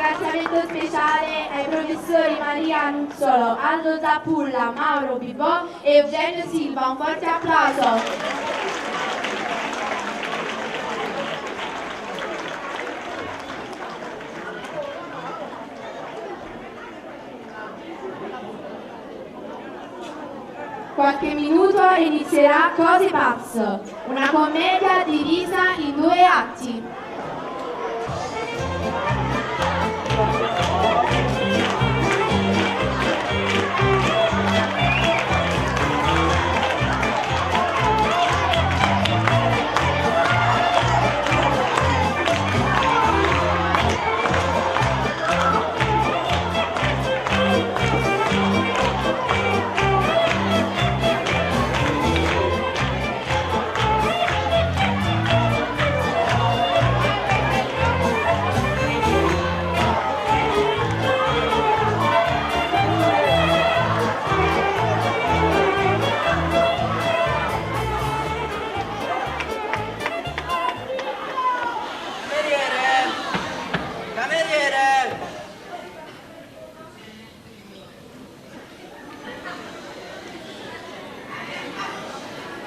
ringraziamento speciale ai professori Maria Nuzzolo, Aldo Zappulla, Mauro Bibò e Eugenio Silva. Un forte applauso. Qualche minuto e inizierà Cose Pazzo, una commedia divisa in 2 atti.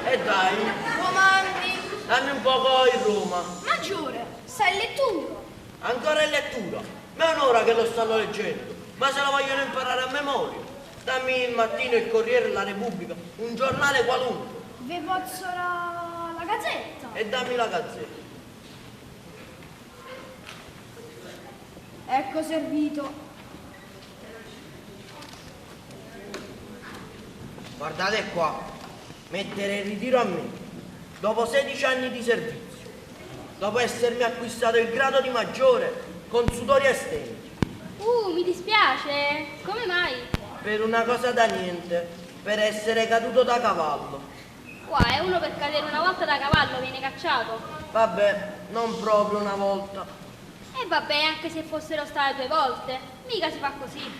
E dai, Comandi. dammi un poco il Roma. Maggiore, sei lettura. Ancora in lettura? Ma è un'ora che lo stanno leggendo. Ma se lo vogliono imparare a memoria. Dammi il mattino il Corriere, la Repubblica, un giornale qualunque. Vi posso la gazzetta. E dammi la gazzetta. Ecco servito. Guardate qua. Mettere in ritiro a me, dopo 16 anni di servizio, dopo essermi acquistato il grado di maggiore con sudori e stenti. Mi dispiace. Come mai? Per una cosa da niente, per essere caduto da cavallo. Qua è uno per cadere una volta da cavallo, viene cacciato. Vabbè, non proprio una volta. E vabbè, anche se fossero state 2 volte, mica si fa così.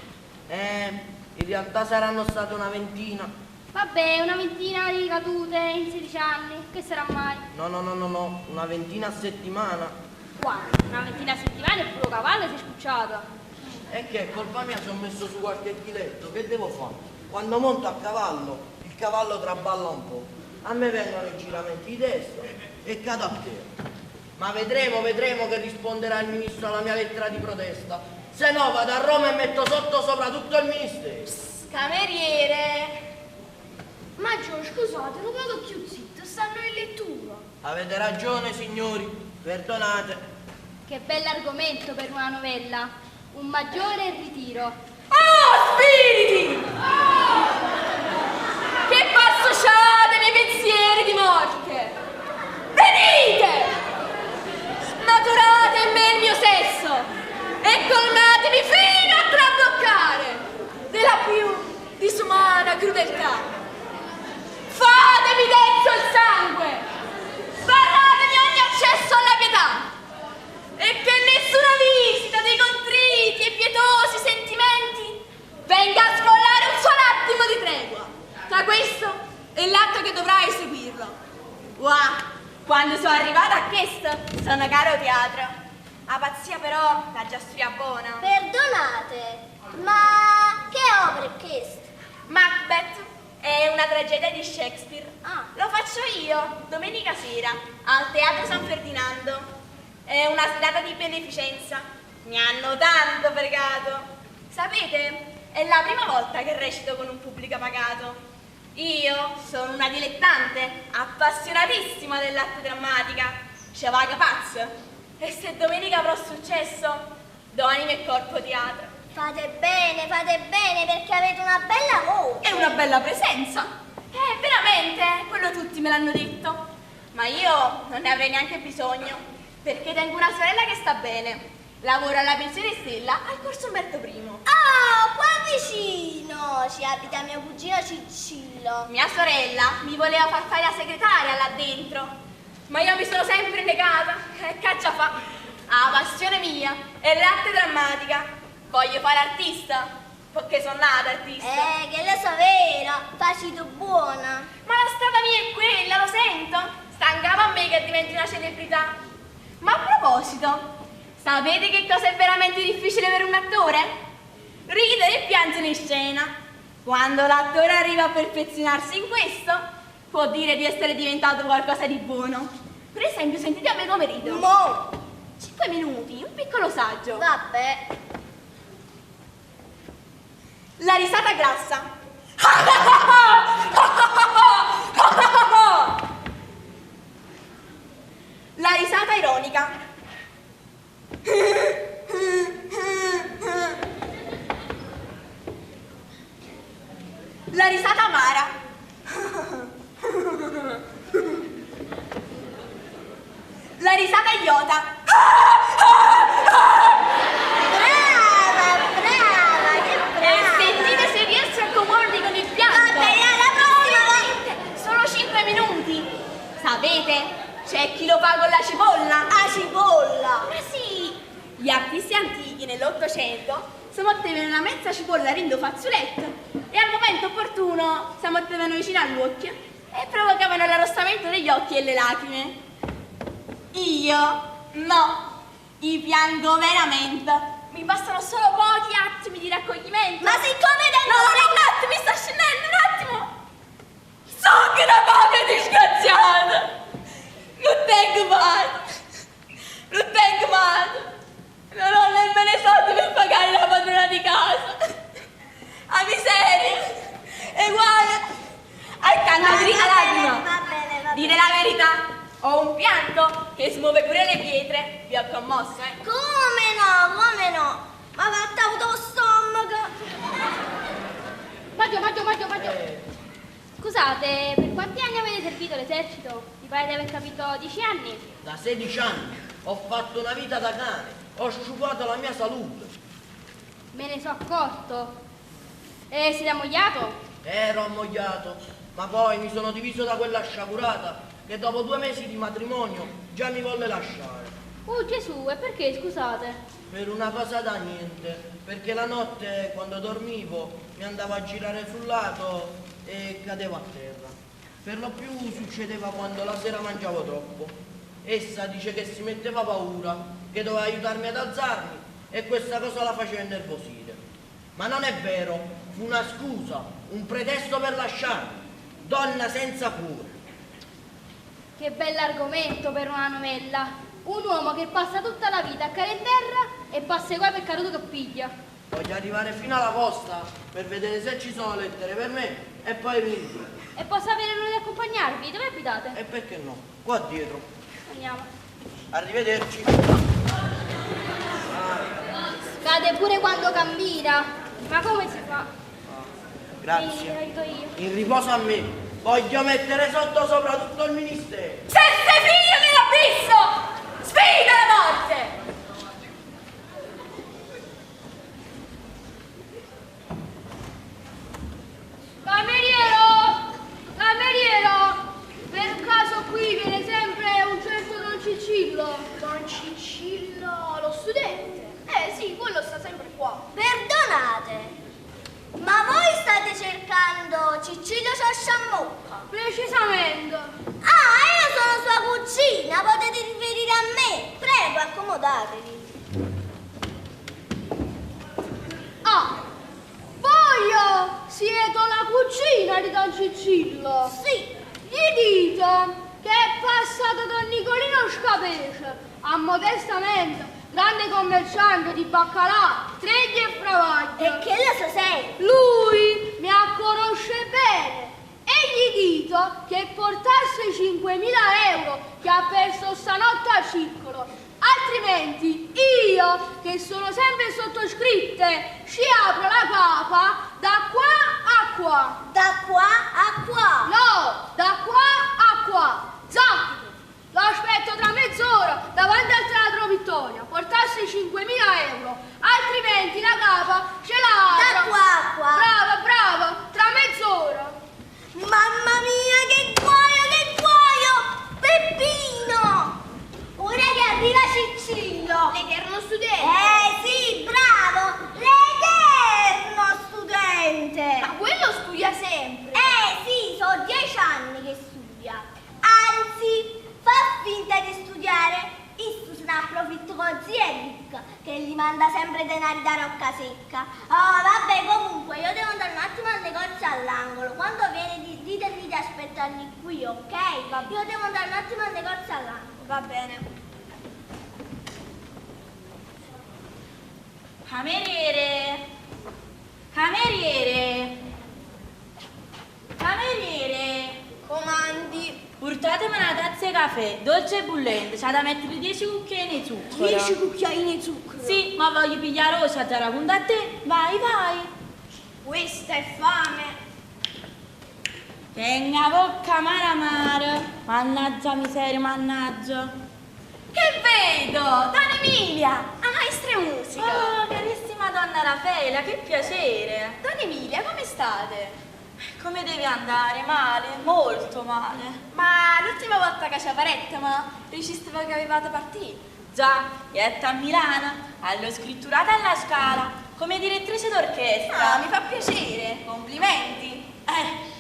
In realtà saranno state una ventina. Vabbè, una ventina di cadute in 16 anni, che sarà mai? No, una ventina a settimana. Qua, una ventina a settimane e puro cavallo si è scucciato. E che colpa mia se ho messo su qualche chiletto, che devo fare? Quando monto a cavallo, il cavallo traballa un po'. A me vengono i giramenti di testa e cado a terra. Ma vedremo che risponderà il ministro alla mia lettera di protesta. Se no vado a Roma e metto sopra tutto il ministero. Cameriere. Maggio, scusate, non vado più zitto, stanno in lettura. Avete ragione, signori, perdonate. Che bell'argomento per una novella. Un maggiore in ritiro. Oh, spiriti! Che passociate nei pensieri di morte! Venite! Snaturate in me il mio sesso e colmatemi fino a traboccare della più disumana crudeltà. Fatemi dentro il sangue! Sbarratemi ogni accesso alla pietà! E che nessuna visita dei contriti e pietosi sentimenti venga a sfollare un solo attimo di tregua tra questo e l'atto che dovrà eseguirlo. Quando sono arrivata a questo, sono caro teatro. La pazzia però la già studia buona. Perdonate, ma che opera è questa? Macbeth è una tragedia di Shakespeare. Lo faccio io, domenica sera, al Teatro San Ferdinando. È una serata di beneficenza. Mi hanno tanto pregato. Sapete, è la prima volta che recito con un pubblico pagato. Io sono una dilettante, appassionatissima dell'arte drammatica. Ci vaga pazza. E se domenica avrò successo, do anima e corpo teatro. Fate bene, perché avete una bella voce. E una bella presenza. Veramente, quello tutti me l'hanno detto. Ma io non ne avrei neanche bisogno, perché tengo una sorella che sta bene. Lavora alla pensione Stella al corso Umberto I. Ah, qua vicino ci abita mio cugino Ciccillo. Mia sorella mi voleva far fare la segretaria là dentro, ma io mi sono sempre negata. E caccia fa? La passione mia è l'arte drammatica. Voglio fare artista, perché sono nata artista. Che lo so vera, facito buona. Ma la strada mia è quella, lo sento. Stancava a me che diventi una celebrità. Ma a proposito, Sapete che cosa è veramente difficile per un attore? Ridere e piangere in scena. Quando l'attore arriva a perfezionarsi in questo, può dire di essere diventato qualcosa di buono. Per esempio, sentite a me come rido. 5 minuti, un piccolo saggio. Vabbè. La risata grassa. La risata ironica. La risata amara. La risata idiota. Brava, che brava. Sentite se riesco a commuovermi con il pianto. Vabbè, alla prossima volta. Sono 5 minuti. Sapete? C'è chi lo fa con la cipolla. A cipolla. Ma sì. Gli artisti antichi nell'Ottocento si mettevano una mezza cipolla rindo fazzoletto e al momento opportuno si mettevano vicino all'occhio e provocavano l'arrossamento degli occhi e le lacrime. Io no, io piango veramente. Mi bastano solo pochi attimi di raccoglimento. Ma siccome No, un attimo, mi sta scendendo, un attimo. So che una povera disgraziata. Non tengo male. Non ho nemmeno soldi per pagare la padrona di casa. A miseria. E guarda, accanto a una lacrima. Va bene. Dire la verità. Ho un pianto che smuove pure le pietre. Vi ho commosso, Come no? Ma ha avuto lo stomaco. Maggio. Scusate, per quanti anni avete servito l'esercito? Mi pare di aver capito 10 anni. Da 16 anni ho fatto una vita da cane, ho sciupato la mia salute. Me ne so accorto. E siete ammogliato? Ero ammogliato, ma poi mi sono diviso da quella sciagurata che dopo 2 mesi di matrimonio già mi volle lasciare. Oh Gesù, e perché, scusate? Per una cosa da niente, perché la notte quando dormivo mi andavo a girare sul lato e cadevo a terra. Per lo più succedeva quando la sera mangiavo troppo. Essa dice che si metteva paura, che doveva aiutarmi ad alzarmi e questa cosa la faceva innervosire. Ma non è vero, fu una scusa, un pretesto per lasciarmi. Donna senza cuore. Che bell'argomento per una novella. Un uomo che passa tutta la vita a care in terra e passa qua per caduto che piglia. Voglio arrivare fino alla posta per vedere se ci sono lettere per me e poi venire. E posso avere l'onore di accompagnarvi? Dove abitate? E perché no? Qua dietro. Andiamo. Arrivederci. Cade pure quando cammina. Ma come si fa? Grazie. Aiuto io. In riposo a me. Voglio mettere sotto sopra tutto il ministero. Se sei figlio dell'abisso, sfida la morte. Cameriero, per caso qui viene sempre un certo Don Cicillo? Don Cicillo, lo studente? Sì, quello sta sempre qua. Perdonate, ma voi state cercando Cicillo Ciasciamocca? Precisamente. Ah, io sono sua cugina, potete riferire a me. Prego, accomodatevi. Ah, voi siete la cugina di Don Cicillo? Sì. Gli dite che è passato Don Nicolino Scapece, a modestamente grande commerciante di baccalà, treglie e fravaglie. E che la so sei? Lui mi conosce bene e gli dico che portasse 5.000 euro che ha perso stanotte al circolo, altrimenti io, che sono sempre sottoscritte, ci apro la capa da qua a qua. Da qua a qua. No, da qua a qua. Zappito. Lo aspetto tra mezz'ora davanti al Teatro Vittoria, portasse 5.000 euro, altrimenti la capa ce l'ha. Da qua a qua. Brava, tra mezz'ora. Mamma mia, che guaio, Peppino! Ora che arriva Cicillo. L'eterno studente. Sì, bravo, l'eterno studente. Ma quello studia sempre. Sì, sono 10 anni che studia. Anzi, fa finta di studiare e se ne approfitto con ziendi. che gli manda sempre denari da Rocca Secca. Oh, vabbè, comunque, io devo andare un attimo al negozio all'angolo. Quando viene, ditemi di aspettarmi qui, ok? Io devo andare un attimo al negozio all'angolo. Va bene. Cameriere! Cameriere! Cameriere! Comandi. Portatemi una tazza di caffè, dolce e bollente, c'ha da mettere 10 cucchiaini di zucchero. 10 cucchiaini di zucchero. Sì, ma voglio pigliare rosa, te la conto a te. Vai, vai. Questa è fame. Tenga bocca amara. Mannaggia miseria, mannaggia. Che vedo? Donna Emilia, a maestra di musica. Oh, carissima donna Raffaela, che piacere. Donna Emilia, come state? Come deve andare? Male, molto male. Ma l'ultima volta che ci parette, ma riusciste che avevate partito? Già, io a Milano, all'ho scritturata alla Scala, come direttrice d'orchestra. Ah, mi fa piacere, complimenti.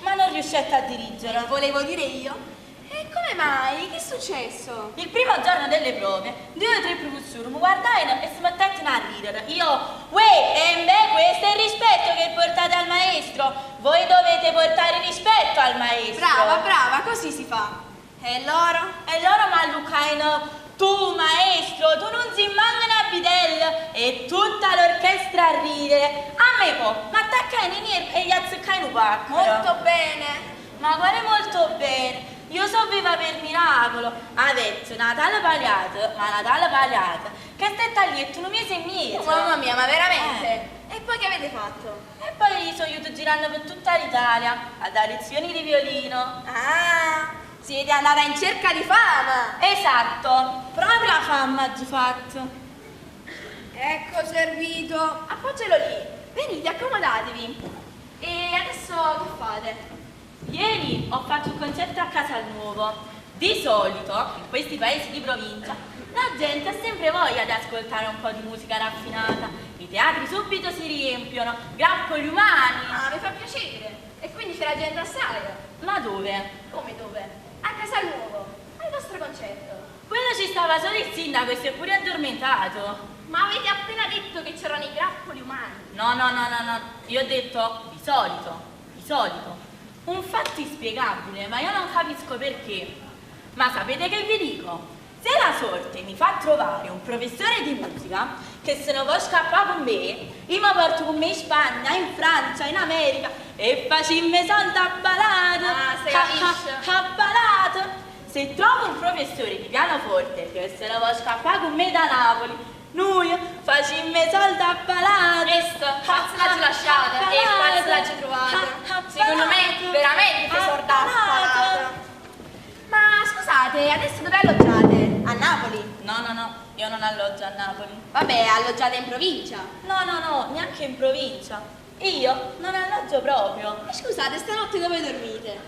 Ma non riuscite a dirigere. Volevo dire io. E come mai? Che è successo? Il primo giorno delle prove, 2 o 3 professori mi guardavano e si mettevano a ridere. Io, questo è il rispetto che portate al maestro. Voi dovete portare rispetto al maestro. Brava, così si fa. E loro? E loro mi allucaino, tu maestro, tu non si mangiano a bidello. E tutta l'orchestra a ridere. A me poi, ma attaccano i neri e gli azzeccano un pacco. Molto bene. Ma guarda molto bene. Io so viva per miracolo, avete Natale paliato, ma Natale paliato, che stai lì e tu non mi sei mezzo. Mamma mia, ma veramente? E poi che avete fatto? E poi sono io girando per tutta l'Italia, a dare lezioni di violino. Ah, siete andata in cerca di fama. Esatto, proprio la fama ha fatto. Ecco servito. Appoggialo lì. Venite, accomodatevi. E adesso che fate? Ieri ho fatto un concerto a Casalnuovo. Di solito, in questi paesi di provincia, la gente ha sempre voglia di ascoltare un po' di musica raffinata. I teatri subito si riempiono, grappoli umani. Ah, mi fa piacere. E quindi c'è la gente assai. Ma dove? Come dove? A Casalnuovo, al vostro concerto. Quello ci stava solo il sindaco e si è pure addormentato. Ma avete appena detto che c'erano i grappoli umani. No, io ho detto di solito. Un fatto inspiegabile, ma io non capisco perché. Ma sapete che vi dico? Se la sorte mi fa trovare un professore di musica che se ne può scappare con me, io mi porto con me in Spagna, in Francia, in America e facciamo soldi a ballate. Ah, si capisce. A ballate. Se trovo un professore di pianoforte che se ne può scappare con me da Napoli, noi facciamo soldi a ballate. Questo, quanto l'ha lasciata e quanto l'ha trovata. Secondo me veramente sorda. Ma scusate, adesso dove alloggiate? A Napoli? No, io non alloggio a Napoli. Vabbè, alloggiate in provincia. No, neanche in provincia. Io non alloggio proprio. E scusate, stanotte dove dormite?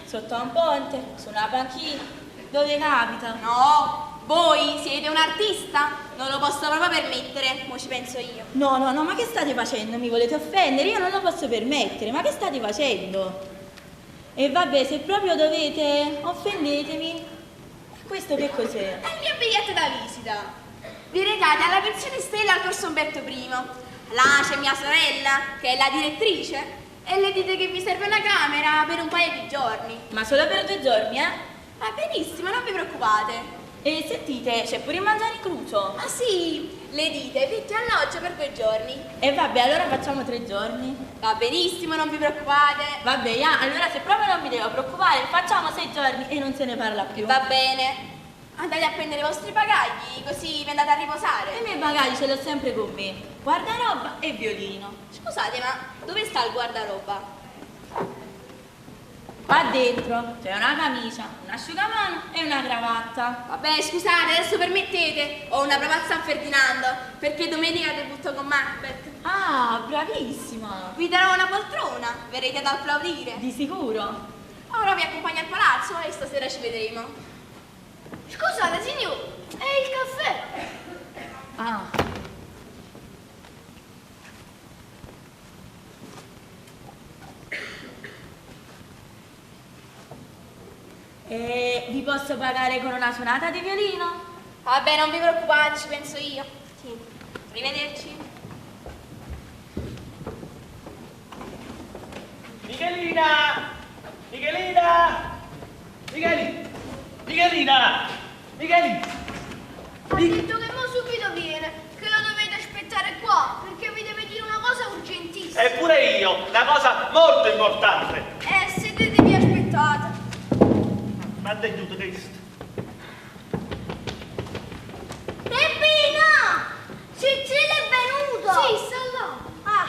Sotto un ponte, su una panchina, dove capita. No, voi siete un artista? Non lo posso proprio permettere, mo ci penso io. No, ma che state facendo? Mi volete offendere? Io non lo posso permettere, ma che state facendo? E vabbè, se proprio dovete, offendetemi. Questo che cos'è? È il mio biglietto da visita. Vi recate alla pensione Stella al corso Umberto I. Là c'è mia sorella, che è la direttrice, e le dite che vi serve una camera per un paio di giorni. Ma solo per 2 giorni, eh? Va benissimo, non vi preoccupate. E sentite, c'è pure il mangiare incluso. Ma sì, le dite vitto e alloggio per 2 giorni. E vabbè, allora facciamo 3 giorni. Va benissimo, non vi preoccupate. Vabbè, allora se proprio non mi devo preoccupare, facciamo 6 giorni e non se ne parla più. Va bene. Andate a prendere i vostri bagagli, così vi andate a riposare. E i miei bagagli ce l'ho sempre con me. Guardaroba e violino. Scusate, ma dove sta il guardaroba? Qua dentro c'è una camicia, un asciugamano e una cravatta. Vabbè, scusate, adesso permettete, ho una prova a San Ferdinando, perché domenica debutto con Macbeth. Ah, bravissima! Vi darò una poltrona, verrete ad applaudire. Di sicuro? Ora vi accompagno al palazzo e stasera ci vedremo. Scusate, signor, è il caffè. Ah. E vi posso pagare con una suonata di violino? Vabbè, non vi preoccupate, ci penso io. Sì. Arrivederci. Michelina! Michelina! Micheli! Michelina! Micheli! Ha detto che mo subito viene, che lo dovete aspettare qua, perché vi deve dire una cosa urgentissima. Eppure io, una cosa molto importante. Sedetevi, aspettate. Ma te aiuto questo. Peppino! Cicillo è venuto! Sì, sta là. Ah.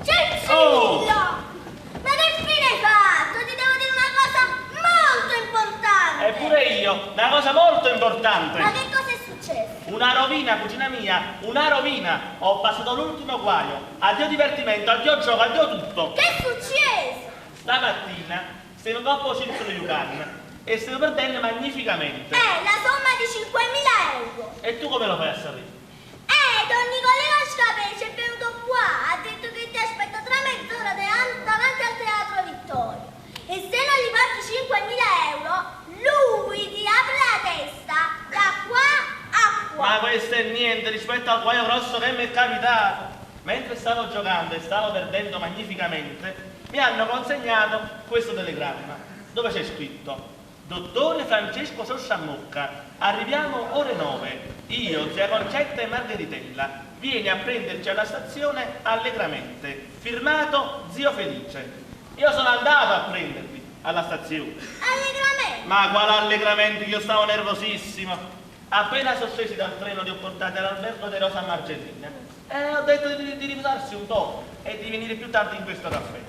Cicillo! Oh! Ma che fine hai fatto? Ti devo dire una cosa molto importante! Eppure io, una cosa molto importante. Ma che cosa è successo? Una rovina, cugina mia, una rovina. Ho passato l'ultimo guaio. Addio divertimento, addio gioco, addio tutto. Che è successo? Stamattina stiamo troppo circo di Yucatan e stiamo perdendo magnificamente. La somma di 5.000 euro. E tu come lo fai a sapere? Don Nicolino Scapeci è venuto qua, ha detto che ti aspetta tra mezz'ora davanti al Teatro Vittorio. E se non gli porti 5.000 euro, lui ti apre la testa da qua a qua. Ma questo è niente rispetto al guaio grosso che mi è capitato. Mentre stavo giocando e stavo perdendo magnificamente, mi hanno consegnato questo telegramma, dove c'è scritto: Dottore Francesco Sciosciamocca, arriviamo ore 9. Io, zia Concetta e Margheritella, vieni a prenderci alla stazione allegramente. Firmato Zio Felice. Io sono andato a prendervi alla stazione. Allegramente. Ma quale allegramento, io stavo nervosissimo. Appena sono scesi dal treno li ho portati all'albergo di Rosa Margellina e ho detto di riposarsi un po' e di venire più tardi in questo caffè.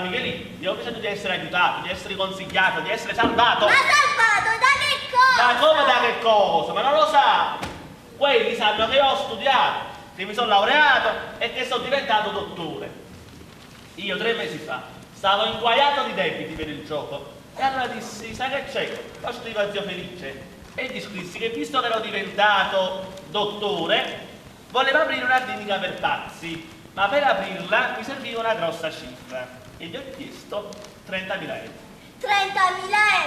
Michelì, io ho bisogno di essere aiutato, di essere consigliato, di essere salvato. Ma salvato da che cosa? Ma come da che cosa? Ma non lo sa! Quelli sanno che io ho studiato, che mi sono laureato e che sono diventato dottore. Io 3 mesi fa stavo inguaiato di debiti per il gioco e allora dissi, sai che c'è? Lo scrivo a Zio Felice e gli scrissi che visto che ero diventato dottore volevo aprire una clinica per pazzi, ma per aprirla mi serviva una grossa cifra e gli ho chiesto 30.000 euro. 30.000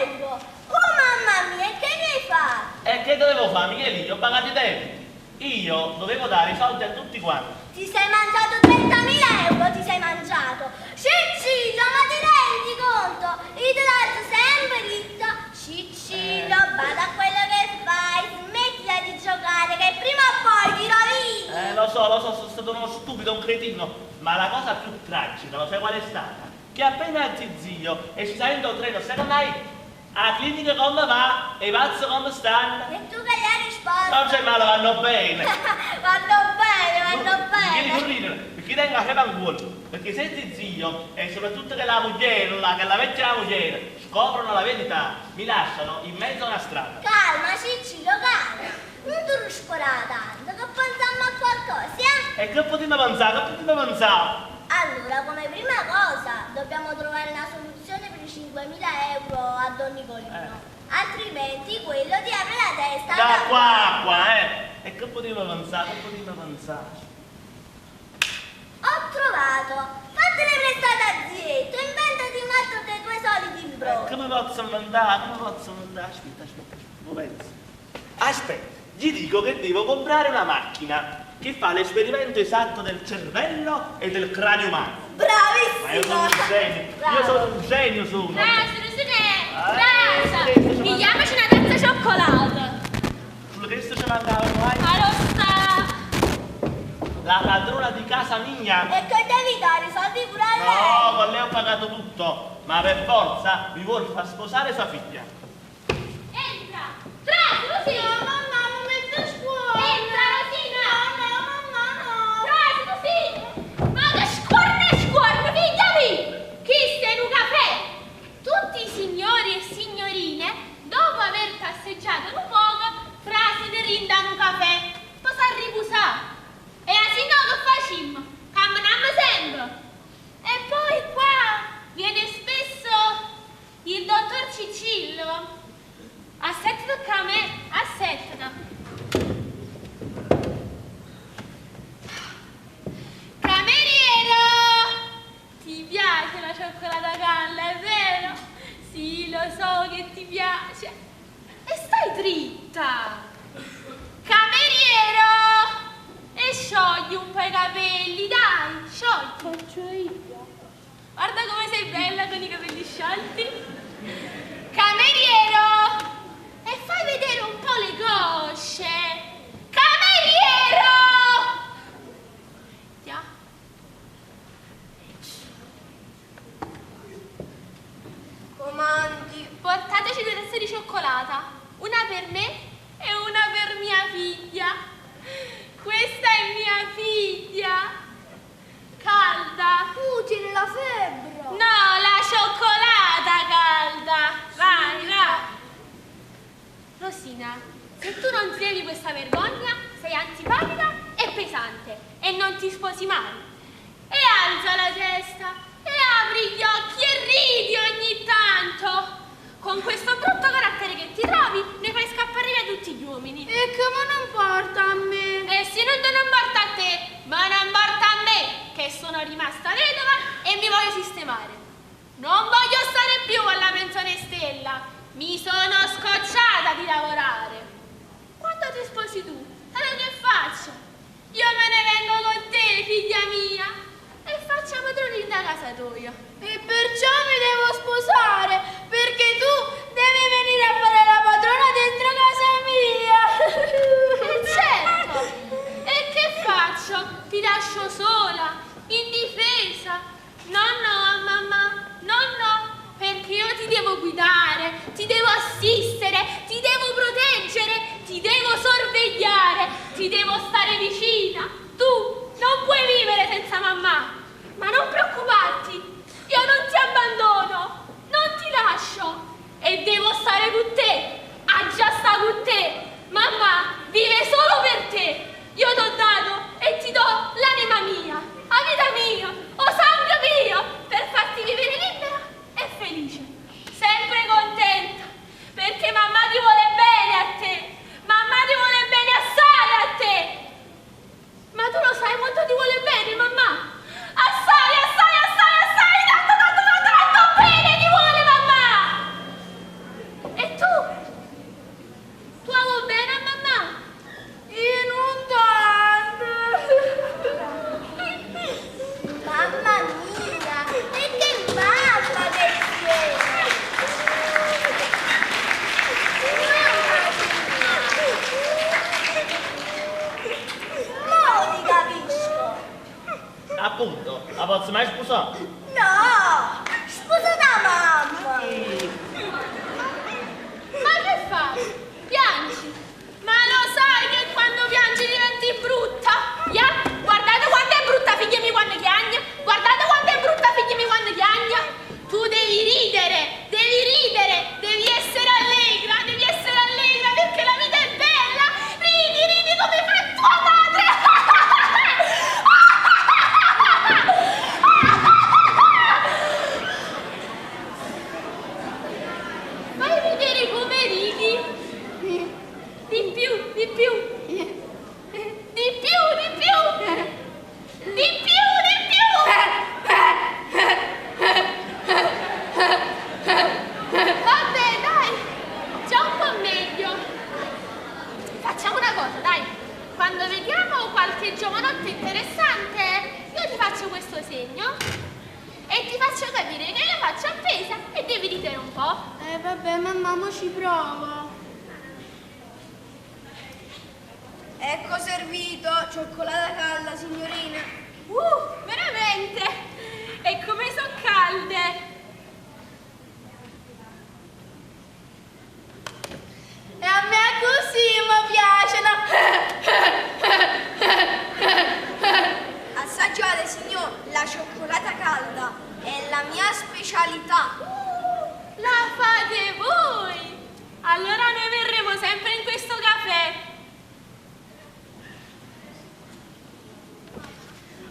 euro? Oh mamma mia, che hai fatto? E che dovevo fare, Michelino? Ho pagato i debiti. Io dovevo dare i soldi a tutti quanti. Ti sei mangiato 30.000 euro, ti sei mangiato. Ciccillo, ma ti rendi conto? Io te l'alzo sempre detto, Ciccillo, bada a quello che fai, smettila di giocare che prima o poi ti rovini. Lo so, sono stato uno stupido, un cretino, ma la cosa più tragica, lo sai qual è stata? Che appena zio e ci salendo il treno, sai mai? A clinica come va? E i pazzi come stanno? E tu che gli hai risposto? Non c'è male, vanno bene. vanno Vieni bene. con ridere, perché tengo a fare un culo. Perché se zio e soprattutto che la moglie, che la vecchia moglie, scoprono la verità, mi lasciano in mezzo a una strada. Calma, Ciccillo, calma. Non ti ruscolare tanto, che pensiamo a qualcosa, eh? E che potremmo pensare? Allora, come prima cosa, dobbiamo trovare una soluzione per i 5.000 euro a Don Nicolino. Altrimenti quello ti apre la testa. Da qua a qua, E che potremmo pensare? Ho trovato. Fatene prestare a zietto, inventati un altro dei tuoi soliti imbrogli. Come posso mandare? Aspetta, un penso. Aspetta, gli dico che devo comprare una macchina che fa l'esperimento esatto del cervello e del cranio umano. Bravissimo! Ma io sono un genio, Bravo. io sono un genio, sono. Brasa, pigliamoci una tazza cioccolata. Sullo che ce mandavano mai? Arosta. La padrona di casa mia. E che devi dare i soldi pure a lei? No, con lei ho pagato tutto, ma per forza mi vuol far sposare sua figlia. Entra. Trasi, così. No, mamma, non mette a scuola. Entra, Rosina. No, mamma, no. Trasi, così. Ma che scorre, figlia mia. Chi sta in un caffè? Tutti i signori e signorine, dopo aver passeggiato un poco, frasi di rindano un caffè. Poi si riposare. E así no che facciamo? Camminiamo sempre. E poi qua viene spesso il dottor Cicillo. A 7 tocca a me, a 7. Faccio io. Guarda come sei bella con i capelli sciolti. Cameriero! E fai vedere un po' le cosce. Cameriero! Già. Comandi. Portateci 2 tazze di cioccolata. Una per me e una per mia figlia. Questa è mia figlia. Calda. Utile la febbre. No, la cioccolata calda. Vai, vai. Rosina, se tu non ti levi questa vergogna, sei antipatica e pesante e non ti sposi mai. E alza la testa e apri gli occhi e ridi ogni tanto. Con questo brutto carattere che ti trovi, ne fai scappare via tutti gli uomini. E come non importa a me? E se non importa a te, ma non importa a me, che sono rimasta vedova e mi voglio sistemare. Non voglio stare più alla pensione Stella. Mi sono scocciata di lavorare. Quando ti sposi tu, allora che faccio? Io me ne vengo con te, figlia mia, e facciamo padroni da casatoio. E perciò mi devo sposare, perché tu devi venire a fare la padrona dentro casa mia. Certo! E che faccio? Ti lascio sola, indifesa? No, mamma, no, perché io ti devo guidare, ti devo assistere, ti devo proteggere, ti devo sorvegliare, ti devo stare vicina. Tu non puoi vivere senza mamma, ma non preoccuparti, io non ti abbandono, non ti lascio e devo stare con te, già sta con te. Mamma vive solo per te, io t'ho dato e ti do l'anima mia, la vita mia, o sangue mio, per farti vivere libera e felice, sempre contenta, perché mamma ti vuole bene a te, mamma ti vuole bene assai a te. Ma tu lo sai quanto ti vuole bene, mamma? Assai, tanto bene ti vuole, mamma! E tu? Tu amo bene a mamma? Io non tanto. Mamma mia, e che mamma che sei! Mo ti capisco! Appunto, la posso mai sposare? No! Scusa da mamma! Ma che fai? Piangi? Ma lo sai che quando piangi diventi brutta? Guardate quanto è brutta figlia mia quando piange! Guardate quanto è brutta figlia mia quando piange! Tu devi ridere, devi essere allegra perché la vita è bella! Ridi come fa tua madre! Fai vedere come ridi! Di più! Di più! Vabbè, dai! Già un po' meglio! Facciamo una cosa, dai! Quando vediamo qualche giovanotto interessante, io ti faccio questo segno e ti faccio capire che la faccio appesa e devi ridere un po'. Vabbè, mamma, mo ci provo. Ecco servito, cioccolata calda, signorina. Veramente! E come sono calde! E a me così mi piacciono. Assaggiate, signor, la cioccolata calda. È la mia specialità. La fate voi! Allora noi verremo sempre in questo caffè.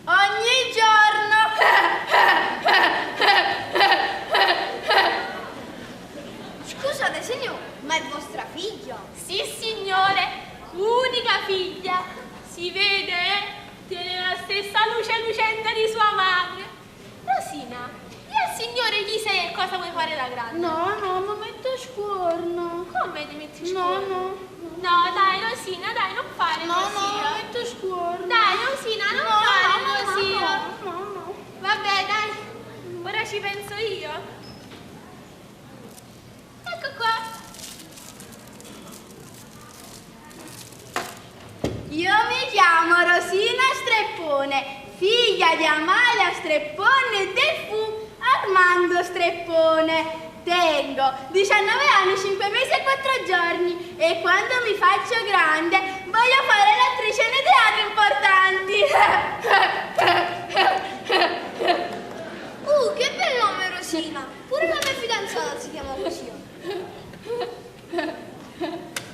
Ogni giorno. Scusate, signor, ma è vostra figlia? Sì, signore, unica figlia. Si vede? Tiene la stessa luce lucente di sua madre. Rosina, di al signore chi sei e cosa vuoi fare da grande? No, mi metto scuorno. Come ti metti No, scuola? no. No, dai, Rosina, dai, non fare No, così. mi metto scuorno. Dai, Rosina, non fare così. No. ora ci penso io. Ecco qua. Io mi chiamo Rosina Streppone, figlia di Amalia Streppone e del fu Armando Streppone. Tengo 19 anni, 5 mesi e 4 giorni e quando mi faccio grande voglio fare l'attrice nei teatri importanti. Che bel nome, Rosina. Pure la mia fidanzata si chiama così.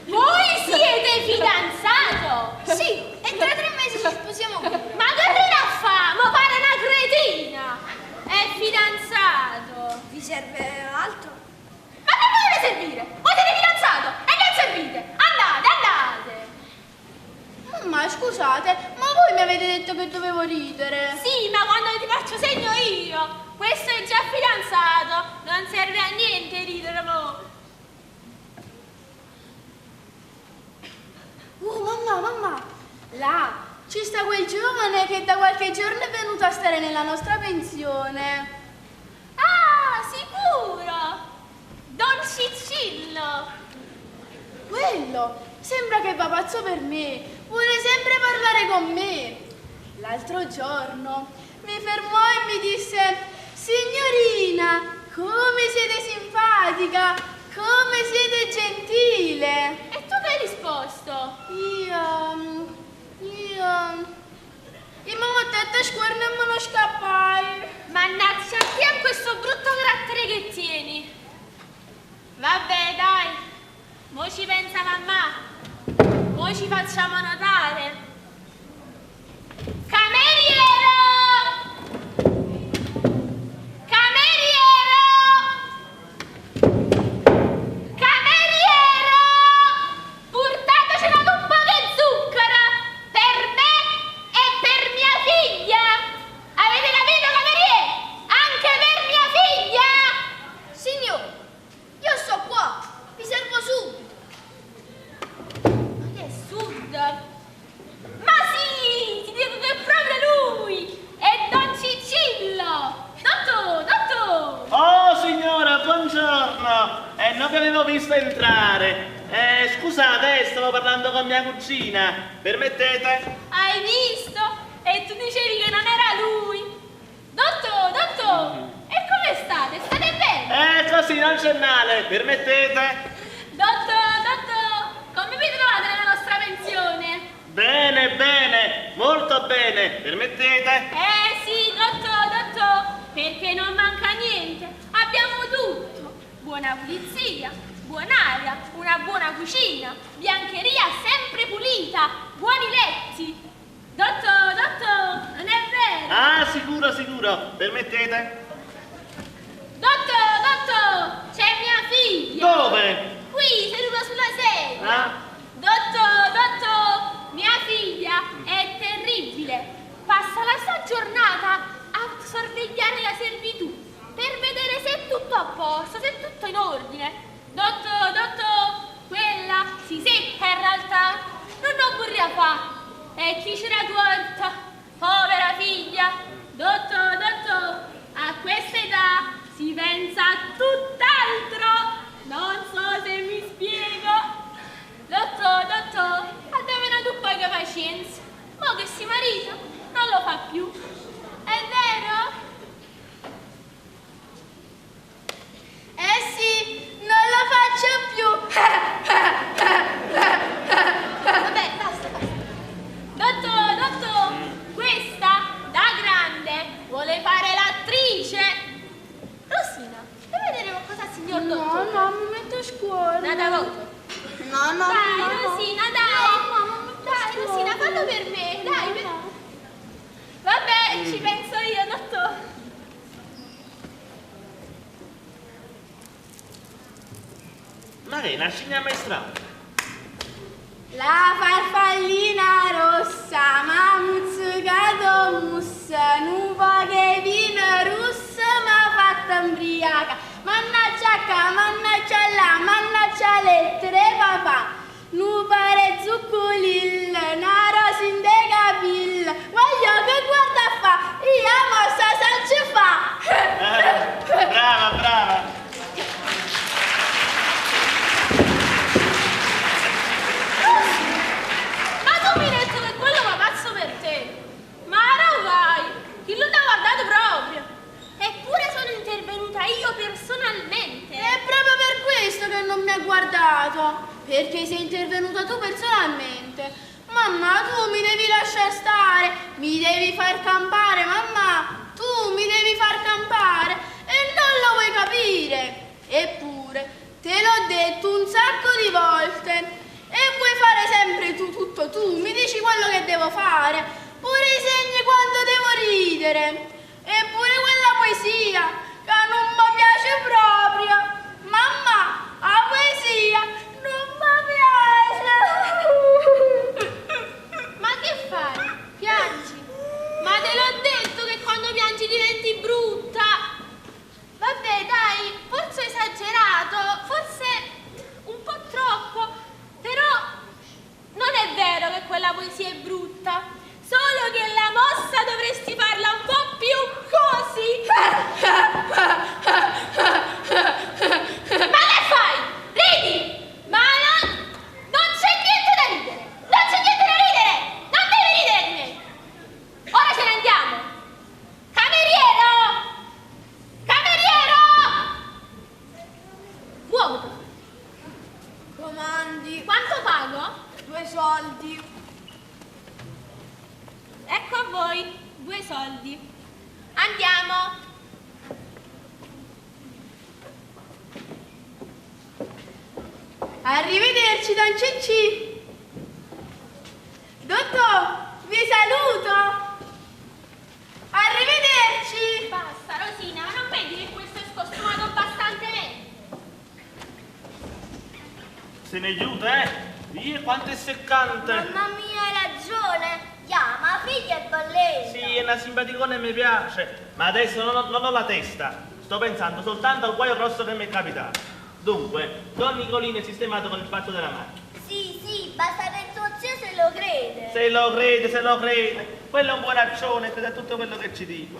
Voi siete fidanzato? Sì, e tra 3 mesi ci sposiamo qui. Ma che rina fa? Ma pare una cretina! È fidanzato! Vi serve altro? Ma che vi deve servire? Voi siete fidanzato e non servite! Andate, andate! Ma scusate, ma voi mi avete detto che dovevo ridere. Sì, ma quando ti faccio segno io! Questo è già fidanzato! Non serve a niente ridere, mo! Mamma, là ci sta quel giovane che da qualche giorno è venuto a stare nella nostra pensione. Ah, sicuro! Don Cicillo! Quello sembra che va pazzo per me, vuole sempre parlare con me. L'altro giorno mi fermò e mi disse: signorina, come siete simpatica, come siete gentile. E tu che hai risposto? Io mi ho detto a scuola e me ne scappai. Mannaggia a te a questo brutto carattere che tieni. Vabbè, dai. Mo ci pensa mamma. Mo ci facciamo notare. Cameriere! Cameriere! Cameriere! Portateci un po' di zucchero per me e per mia figlia. Avete capito, cameriere? Anche per mia figlia! Signore, io sto qua. Vi servo subito. Ma che sud? Ma sì, ti dico che è proprio lui! È Don Cicillo! Dotto! Oh signora, buongiorno! Non vi avevo visto entrare. Scusate, stavo parlando con mia cugina. Permettete? Hai visto? E tu dicevi che non era lui! Dotto! E come state? State bene? Così non c'è male. Permettete? Dotto! Come vi trovate nella nostra pensione? Bene, molto bene. Permettete? Sì, dotto! Perché non manca niente. Abbiamo tutto. Buona pulizia, buon'aria, una buona cucina, biancheria sempre pulita, buoni letti. Dotto, non è vero? Ah, sicuro. Permettete? Dotto, c'è mia figlia. Dove? Qui, seduta sulla sedia. Ah? Dotto, mia figlia è terribile. Passa la sua giornata a sorvegliare la servitù per vedere se è tutto a posto, se è tutto in ordine. Dotto, quella si secca in realtà, non ho burria fa. E chi c'era tolta? Povera figlia. Dotto, a questa età si pensa a tutt'altro. Non so se mi spiego. Dotto, almeno tu poi che pazienza. Mo che si marita non lo fa più. È vero? Sì, non lo faccio più. Vabbè, basta. Dotto, questa da grande vuole fare l'attrice. Rosina, vuoi vedere qualcosa al signor dottore? No, mi metto a scuola. Nada voto. No. Dai, Rosina, dai. Dai, Rosina, fallo per me, dai. Vabbè, ci penso io, dottore. Ma che è una scena maestrale? La farfallina rossa m'ha muzzicato mussa, un po' che vino russo m'ha fatta imbriaca. Mannaggia qua, mannaggia là, mannaggia lettere papà. Nu pare zuccolil, una rosa in de capilla. Voglio che guarda fa, io mossa sa ci fa. non mi ha guardato, perché sei intervenuta tu personalmente. Mamma, tu mi devi lasciare stare, mi devi far campare, mamma, tu mi devi far campare e non lo vuoi capire. Eppure, te l'ho detto un sacco di volte e vuoi fare sempre tu, tutto tu, mi dici quello che devo fare, pure i segni quando devo ridere, eppure quella poesia che non mi piace proprio. Mamma, la poesia non mi piace. Ma che fai? Piangi? Ma te l'ho detto che quando piangi diventi brutta. Vabbè, dai, forse ho esagerato, forse un po' troppo, però non è vero che quella poesia è brutta, solo che la mossa dovresti farla un po' più così. Ma che fai? Ridi? Ma non c'è niente da ridere, non c'è niente da ridere, non devi ridere di me. Ora ce ne andiamo. Cameriero! Cameriero! Muoviti. Comandi, Quanto pago? 2 soldi. Ecco a voi, 2 soldi. Andiamo. Arrivederci, Don Cicci. Dottor, vi saluto. Arrivederci. Basta, Rosina, ma non vedi che questo è scostumato bastantemente? Se ne aiuta, Dio, quanto è seccante. Mamma mia, hai ragione. Chiama, figlia e balletta. Sì, è una simpaticona e mi piace, ma adesso non ho la testa. Sto pensando soltanto al guaio grosso che mi è capitato. Dunque, Don Nicolino è sistemato con il fatto della macchina. Sì, basta che tuo zio se lo crede. Se lo crede. Quello è un buonaccione, crede a tutto quello che ci dico.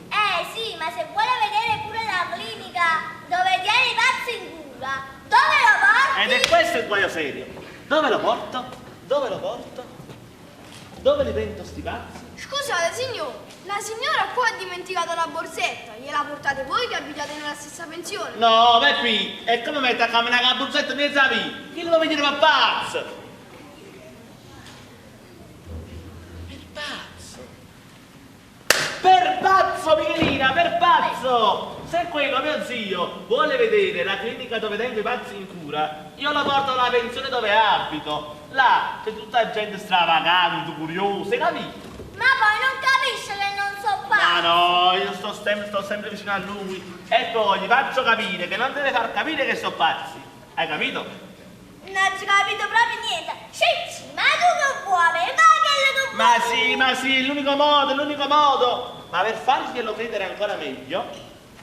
Sì, ma se vuole vedere pure la clinica dove tiene i pazzi in cura, dove lo porti? Ed è questo il guaio serio. Dove lo porto? Dove lo porto? Dove li prendo sti pazzi? Scusate, signor, la signora qua ha dimenticato la borsetta. Gliela portate voi che abitate nella stessa pensione? No, vai qui. E come mette a camminare con la buzzetta mezza via? Chi lo vuoi vedere per pazzo? Per pazzo, Michelina, per pazzo! Se quello, mio zio, vuole vedere la clinica dove tengo i pazzi in cura, io lo porto alla pensione dove abito. Là c'è tutta gente stravagante, curiosa, capito? Ma poi non capisce che non so Ma fare. no, io sto sempre vicino a lui. E poi gli faccio capire che non deve far capire che sono pazzi. Hai capito? Non ci capito proprio niente. Cicci, ma tu che vuoi? Ma che tu vuoi? Ma sì, è l'unico modo. Ma per farglielo credere ancora meglio,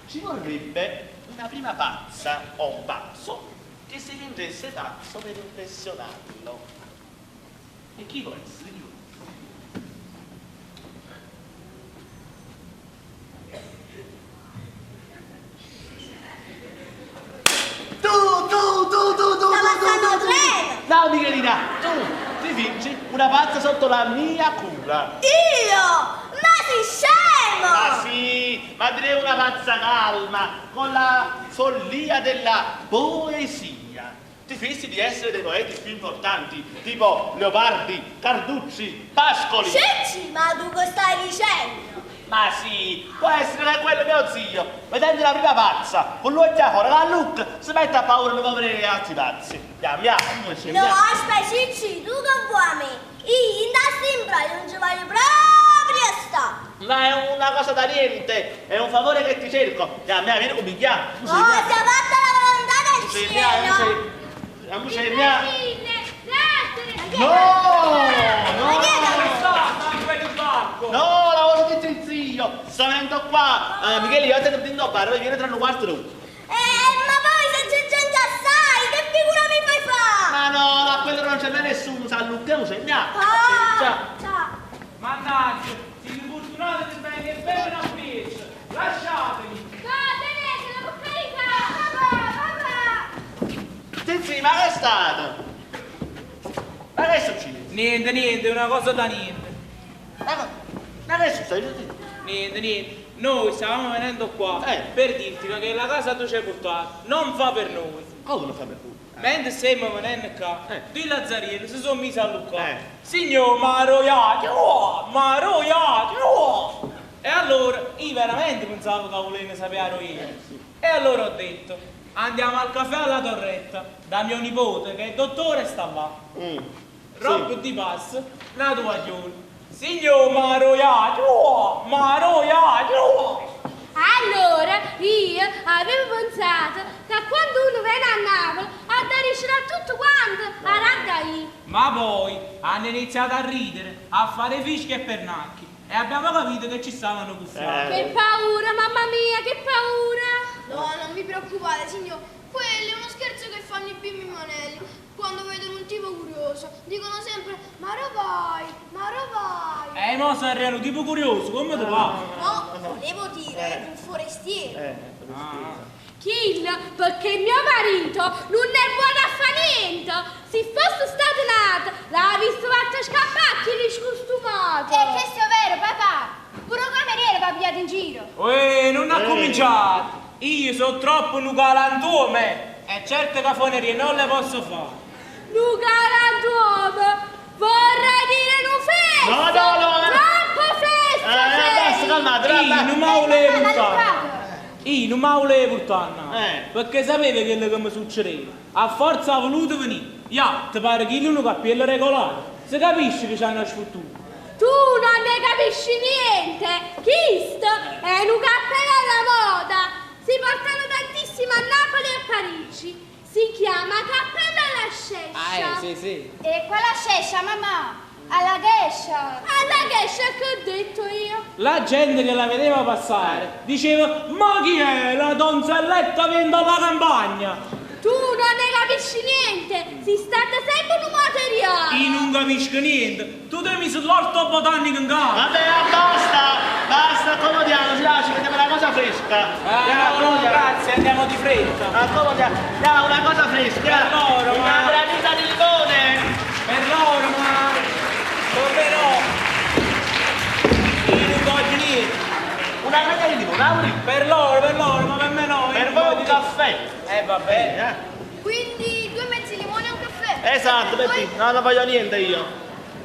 ci vorrebbe una prima pazza o un pazzo che si fingesse pazzo per impressionarlo. E chi può essere? Sta passando un treno. No, Michelina, tu ti fingi una pazza sotto la mia cura. Io? Ma sei scemo! Ma sì, ma direi una pazza calma, con la follia della poesia. Ti fissi di essere dei poeti più importanti, tipo Leopardi, Carducci, Pascoli. Cicci, ma tu che stai dicendo? Ma sì, può essere quello mio zio. Vedendo la prima pazza, con l'occhio fuori, la look, si mette a paura di muovere gli altri pazzi. Andiamo. No, aspetta, Cicci, tu che vuoi a me? Io in sta imbroglio non ci voglio proprio stare. Ma è una cosa da niente, è un favore che ti cerco. Vieni con mi chiamo. Oh, si è fatta la volontà del cielo. No, la voglio dire il zio. Sto venendo qua. Michele, io te ne prendo a bar, vieni tra un quarto d'ora. Ma poi se c'è gente assai, che figura mi fai fare? Ma no, ma quello non c'è mai nessuno, sa Luca, segnato. Ciao. Mannaggia, siete fortunati di bene che bene una presa. Lasciatemi. Sì, ma che è stato? Ma che è successo? Niente, una cosa da niente. Ma che è successo? Niente. Noi stavamo venendo qua Eh. per dirti che la casa tu ci hai portato non fa per noi. Come non fa per voi? Mentre stiamo venendo qua, due Lazzarielli si sono messi a luccare. Signor Maroiato, Maroiato. E allora io veramente pensavo che volevano sapere io. E allora ho detto, andiamo al caffè alla Torretta, da mio nipote che è dottore sta là. Rob di passo, la tua giorno. Signor Maroiato, Maroiato. Allora, io avevo pensato che quando uno viene a Napoli, adderiscerà tutto quanto a Raddai. Ma poi hanno iniziato a ridere, a fare fischi e pernacchi e abbiamo capito che ci stavano buffando. Che paura, mamma mia, che paura! No, non vi preoccupate, signor. Quello è uno scherzo che fanno i bimbi monelli. Quando vedono un tipo curioso, dicono sempre Marovai, Marovai. Mo saremo tipo curioso, come tu va? No, volevo dire un forestiere. Kill, perché mio marito non è buono a fare niente. Se fosse stato nato, l'ha visto fatto scappare, chi li scostumato. Questo è vero, papà. Pure un cameriere va pigliato in giro. Non ha cominciato. Io sono troppo un galantuomo e certe cafonerie non le posso fare. Un galantuomo, vorrei dire un festo. No. Troppo festo. Basta, calmate, Io non mi volevo portare. Io non mi volevo portare, perché sapevo quello che mi succedeva. A forza ha voluto venire. Ti pare che io non cappello regolare. Si capisce che c'hanno sfottuto. Tu non ne capisci niente. Questo è un cappello alla moda. Si portano tantissimo a Napoli e Parigi. Si chiama cappello alla scescia. Sì. E quella scescia, mamma? Alla gescia. Alla gescia che ho detto io. La gente che la vedeva passare diceva: ma chi è la donzelletta che viene dalla campagna? Tu non ne capisci niente. Si sta sempre un materiale. Io non capisco niente. Tu temi sull'orto botanico in casa. Vabbè, basta, accomodiamoci, ci vediamo una cosa fresca. No, grazie, andiamo di fretta. Accomodiamo, una cosa fresca. Per loro, una ma... granita di limone. Per loro, ma... come no? Io non voglio niente. Una granita di limone, Auri. Per loro, ma per me no. Per voi un caffè. Vabbè. Quindi 2 mezzi limoni e un caffè. Esatto, Betty, non voglio niente io.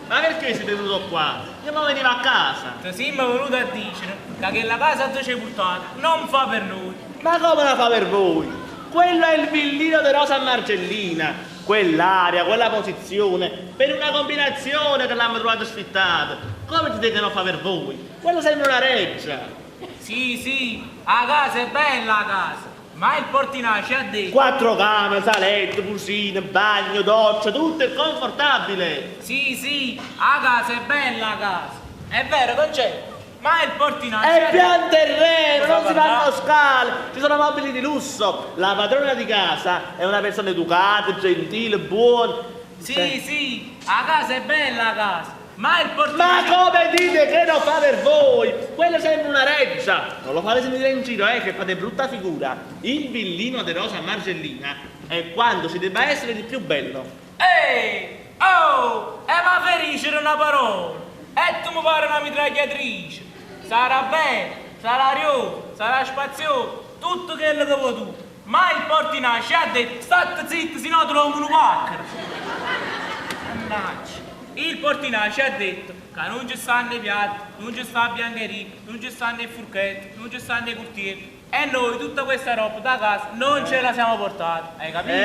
Ma perché siete venuto qua? Io mi venivo a casa. Ti siamo venuto a dire che la casa che ci hai portato non fa per noi. Ma come la fa per voi? Quello è il villino di Rosa Margellina. Quell'aria, quella posizione, per una combinazione che l'hanno trovato sfittata. Come dite che non fa per voi? Quello sembra una reggia. Sì, la casa è bella la casa. Ma il portinaio ci ha detto... 4 camere, salette, cucina, bagno, doccia, tutto è confortabile. Sì, la casa è bella la casa. È vero, concetto. Ma il portinaio... È pian terreno, non si fanno scale, ci sono mobili di lusso. La padrona di casa è una persona educata, gentile, buona. Sì, la casa è bella la casa. Ma il Ma portinaio... come dite che non fa per voi? Quello sembra una reggia. Non lo fate sentire in giro, che fate brutta figura. Il villino di Rosa Margellina è quando si debba essere di più bello. Ma ferisce una parola. E tu mi pare una mitragliatrice. Sarà bene, sarà rioso, sarà spazioso, tutto quello che vuoi tu. Ma il portinaio ci ha detto: state zitto, se no trovo un pacchero. Mannaggia. Il portinaio ci ha detto che non ci stanno i piatti, non ci sta la biancheria, non ci stanno i furchetti, non ci stanno i cortieri. E noi tutta questa roba da casa non ce la siamo portata, hai capito?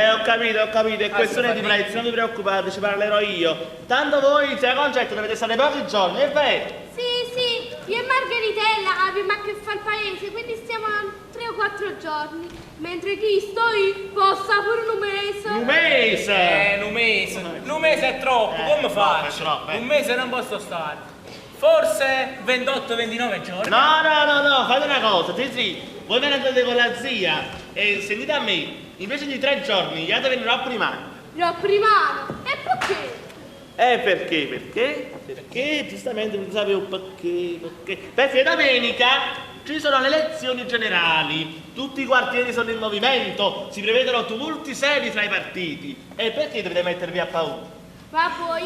Ho capito, è questione di prezzo, non vi preoccupate, ci parlerò io. Tanto voi, se concetto, dovete stare pochi giorni, è vero? Sì, io e Margheritella abbiamo a che fare il paese, quindi stiamo 3 o 4 giorni. Mentre chi sto io possa pure un mese. Un mese! Un mese è troppo, come faccio? troppo, Un mese non posso stare. Forse 28-29 giorni. No, fate una cosa, sì, voi ve ne andate con la zia e sentite a me, invece di 3 giorni, io te venirò a Primano. Primano? E perché? Perché giustamente non sapevo perché. Perché domenica ci sono le elezioni generali, tutti i quartieri sono in movimento, si prevedono tumulti seri fra i partiti. E perché dovete mettervi a paura? Ma poi,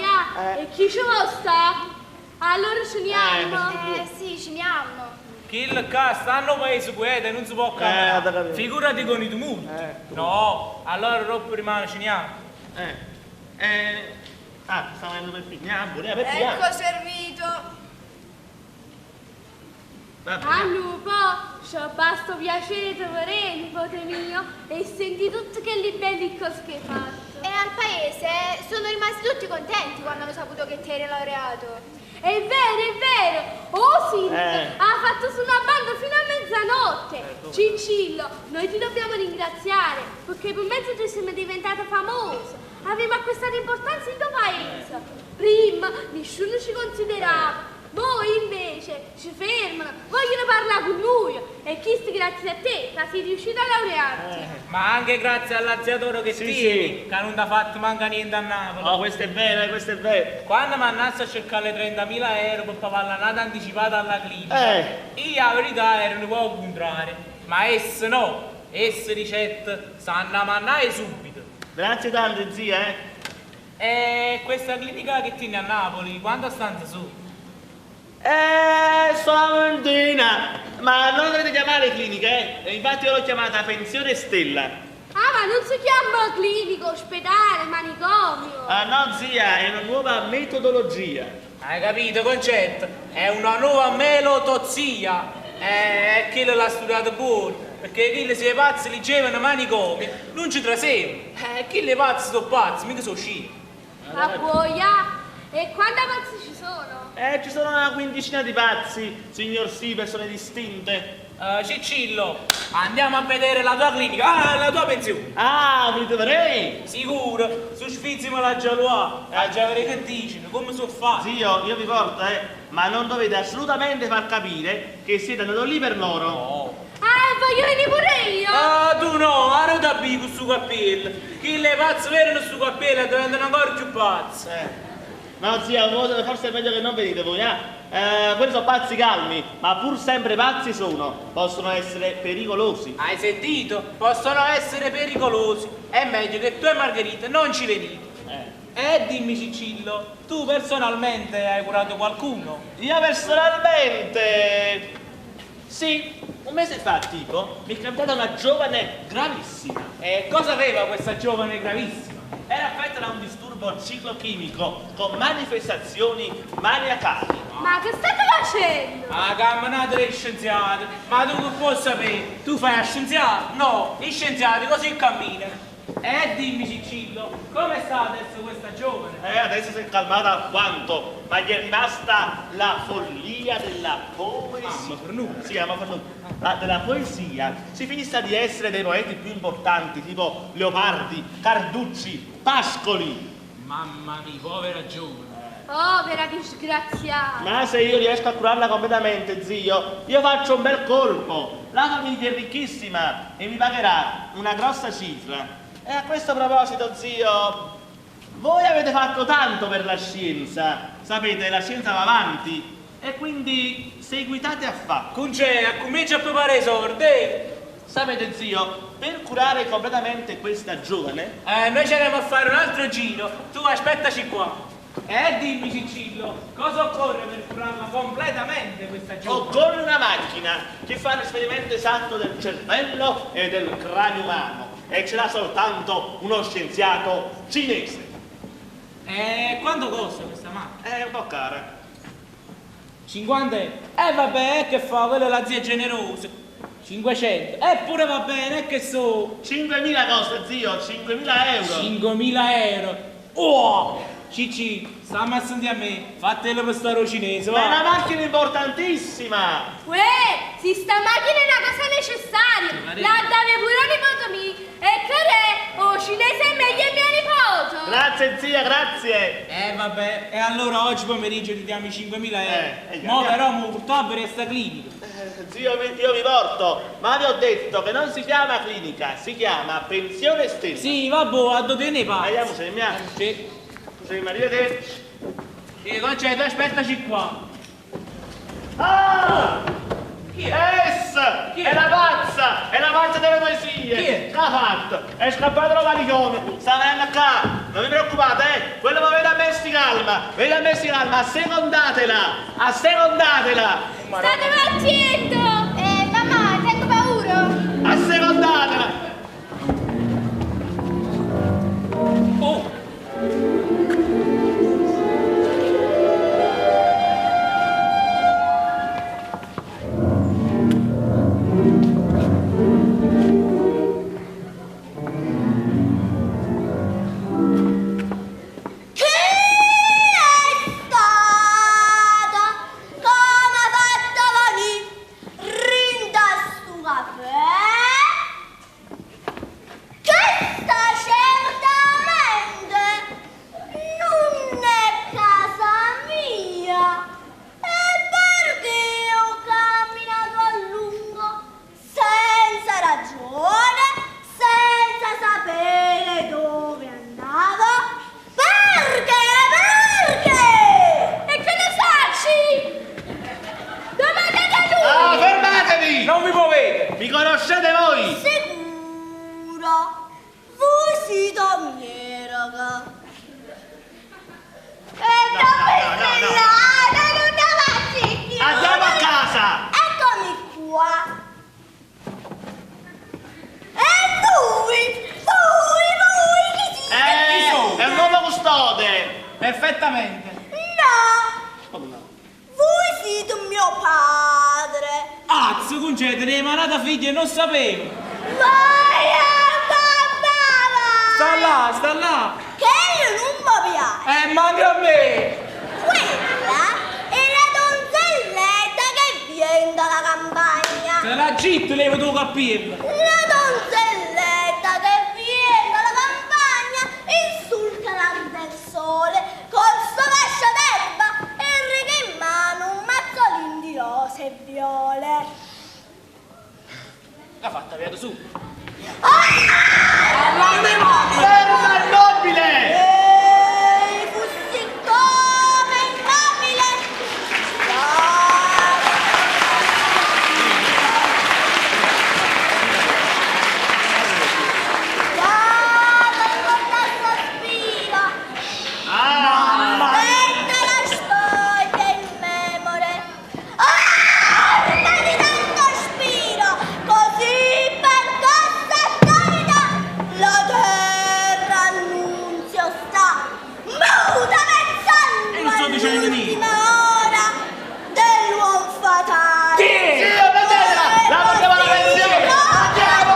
e chi ci vuole sta? Allora ce ne hanno. Sì, ce ne hanno. Kill qua stanno paese guida e non si può cambiare. Figurati con i tumulti. No, allora troppo rimane ciniamo. Stiamo andando per finire, per finire. Ecco servito. A lupo, c'ho basto piacere trovare, nipote mio, e senti tutte che belli cose che hai fatto. E al paese sono rimasti tutti contenti quando hanno saputo che ti eri laureato. È vero! Oh Silvio, ha fatto su una banda fino a mezzanotte. Ciccillo, noi ti dobbiamo ringraziare, perché per mezzo di sei diventata famosa. Abbiamo acquistato importanza in tuo paese. Prima nessuno ci considerava. Voi invece ci fermano, vogliono parlare con noi e chissà grazie a te che sei riuscito a laurearti. Ma anche grazie all'aziatore che tieni, che non ti ha fatto manca niente a Napoli. Oh, questo è vero, questo è vero. Quando mi andassi a cercare le 30.000 euro per pagare la nata anticipata alla clinica, io la verità ero un po' al contrario, ma esse no, esse ricette sanno a mannare subito. Grazie tante, zia, E questa clinica che tieni a Napoli, quante stanze sono? Stamattina, ma non dovete chiamare clinica, infatti io l'ho chiamata pensione Stella. Ah, ma non si chiama clinico, ospedale, manicomio. No zia, è una nuova metodologia. Hai capito concetto? È una nuova melotozia. E chi l'ha studiato buono, perché chi si è pazzi li gevano manicomi, non ci trasemo. Chi le pazzi sono pazzi, mica sono sci. A boia. E quante pazzi ci sono? Ci sono una quindicina di pazzi, signor sì, persone distinte. Ciccillo, andiamo a vedere la tua clinica, la tua pensione. Volete vedere? Sicuro, su sfizzimo la gialua, a già vedere che dicono, come sono fatti. Zio, io vi porto, ma non dovete assolutamente far capire che siete andati lì per loro. No. Voglio venire pure io. Tu no, ora da B con sto cappello. Chi le pazzi vedono sto cappello diventano ancora più pazzi. No zia, forse è meglio che non venite voi, quelli sono pazzi calmi, ma pur sempre pazzi sono, possono essere pericolosi. Hai sentito? Possono essere pericolosi. È meglio che tu e Margherita non ci venite. Dimmi Ciccillo, tu personalmente hai curato qualcuno? Io personalmente... sì, un mese fa tipo mi è capitata una giovane gravissima. E cosa aveva questa giovane gravissima? Era affetta da un disturbo ciclochimico con manifestazioni maniacali. Ma che state facendo? Camminate degli scienziati, ma tu che puoi sapere? Tu fai a scienziato? No, gli scienziati così camminano. Dimmi Ciccillo, come sta adesso questa giovane? Adesso si è calmata alquanto, ma gli è rimasta la follia della poesia. Della poesia. Si finisse di essere dei poeti più importanti, tipo Leopardi, Carducci, Pascoli. Mamma mia, povera giovane. Povera disgraziata. Ma se io riesco a curarla completamente, zio, io faccio un bel colpo. La famiglia è ricchissima e mi pagherà una grossa cifra. E a questo proposito, zio, voi avete fatto tanto per la scienza. Sapete, la scienza va avanti e quindi seguitate a fare. Concè, comincia a preparare i sordi. Sapete, zio, per curare completamente questa giovane... noi ci andiamo a fare un altro giro. Tu aspettaci qua. Dimmi Ciccillo, cosa occorre per curarla completamente questa giovane? Occorre una macchina che fa l'esperimento esatto del cervello e del cranio umano. E ce l'ha soltanto uno scienziato cinese. Quanto costa questa macchina? È un po' cara. 50 euro. Vabbè, che fa? Quella è la zia generosa. 500. Eppure va bene, che so? 5.000 costa, zio, 5.000 euro. 5.000 euro. Oh! Cicci, stammi a sentire a me. Fatelo per stare cinese, va. Ma è una macchina importantissima. Si sta macchina è una cosa necessaria. La dave pure a nipote mio. E che cinese è meglio mia nipote. Grazie zia, grazie. Vabbè, e allora oggi pomeriggio ti diamo i 5.000 euro. Mo però purtroppo resta clinica. Zio, io vi porto, ma vi ho detto che non si chiama clinica, si chiama pensione Stella. Sì, vabbè, a dove ne parli? Andiamoci, andiamo. Sì. Scusami, arrivederci. Concetto, aspettaci qua. Chi è? Essa! Chi è la pazza! È la pazza delle poesie! Chi è? Che ha fatto? È scappato dal manicomio! Sta venendo qua! non vi preoccupate, quello va bene a me sti calma, vedi a me sti calma, assecondatela. State paziendo! Mamma, tengo paura! Assecondatela. Oh! Non vi muovete! Mi conoscete voi? Sicuro? Voi siete mia, raga. E No. Andiamo a casa! Eccomi qua. E voi chi siete? È un nuovo custode! Perfettamente! No, voi siete mio padre. Azzo, concedere, è manata figlia e non sapevo! Vai a papà! Sta là! Che io non mi piace. Manca a me! Quella è la donzelletta che viene dalla campagna. Se la gitto levo tuo cappello! La donzelletta che viene dalla campagna insulta la del sole col suo fascio d'erba e riga in mano un mazzolin di rose e viole. L'ha fatta via su! Ferma il nobile! Ehi, fossi come il nobile! Guarda il contesto spiro! Aspetta la storia in memoria! Di tanto spiro! Così percossa e solida la terra annunzio sta! Muta E non sto pensando dicendo all'ultima ora dell'uomo fatale! Sì, vedetela! La portiamo alla pensione! Andiamo!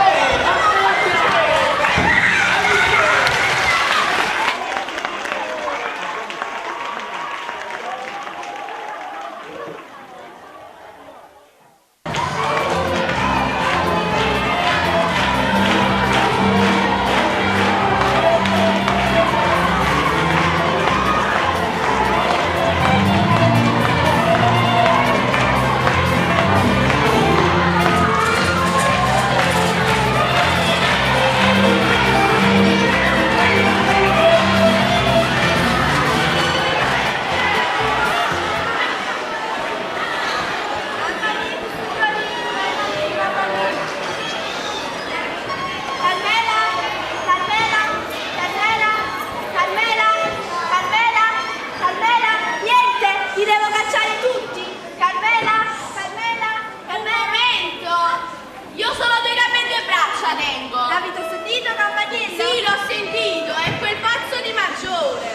Carmela, niente, li devo cacciare tutti! Carmela! Un momento! Io solo 2 gambe e 2 braccia tengo! L'avete sentito, campanello? Sì, l'ho sentito, è quel pazzo di maggiore!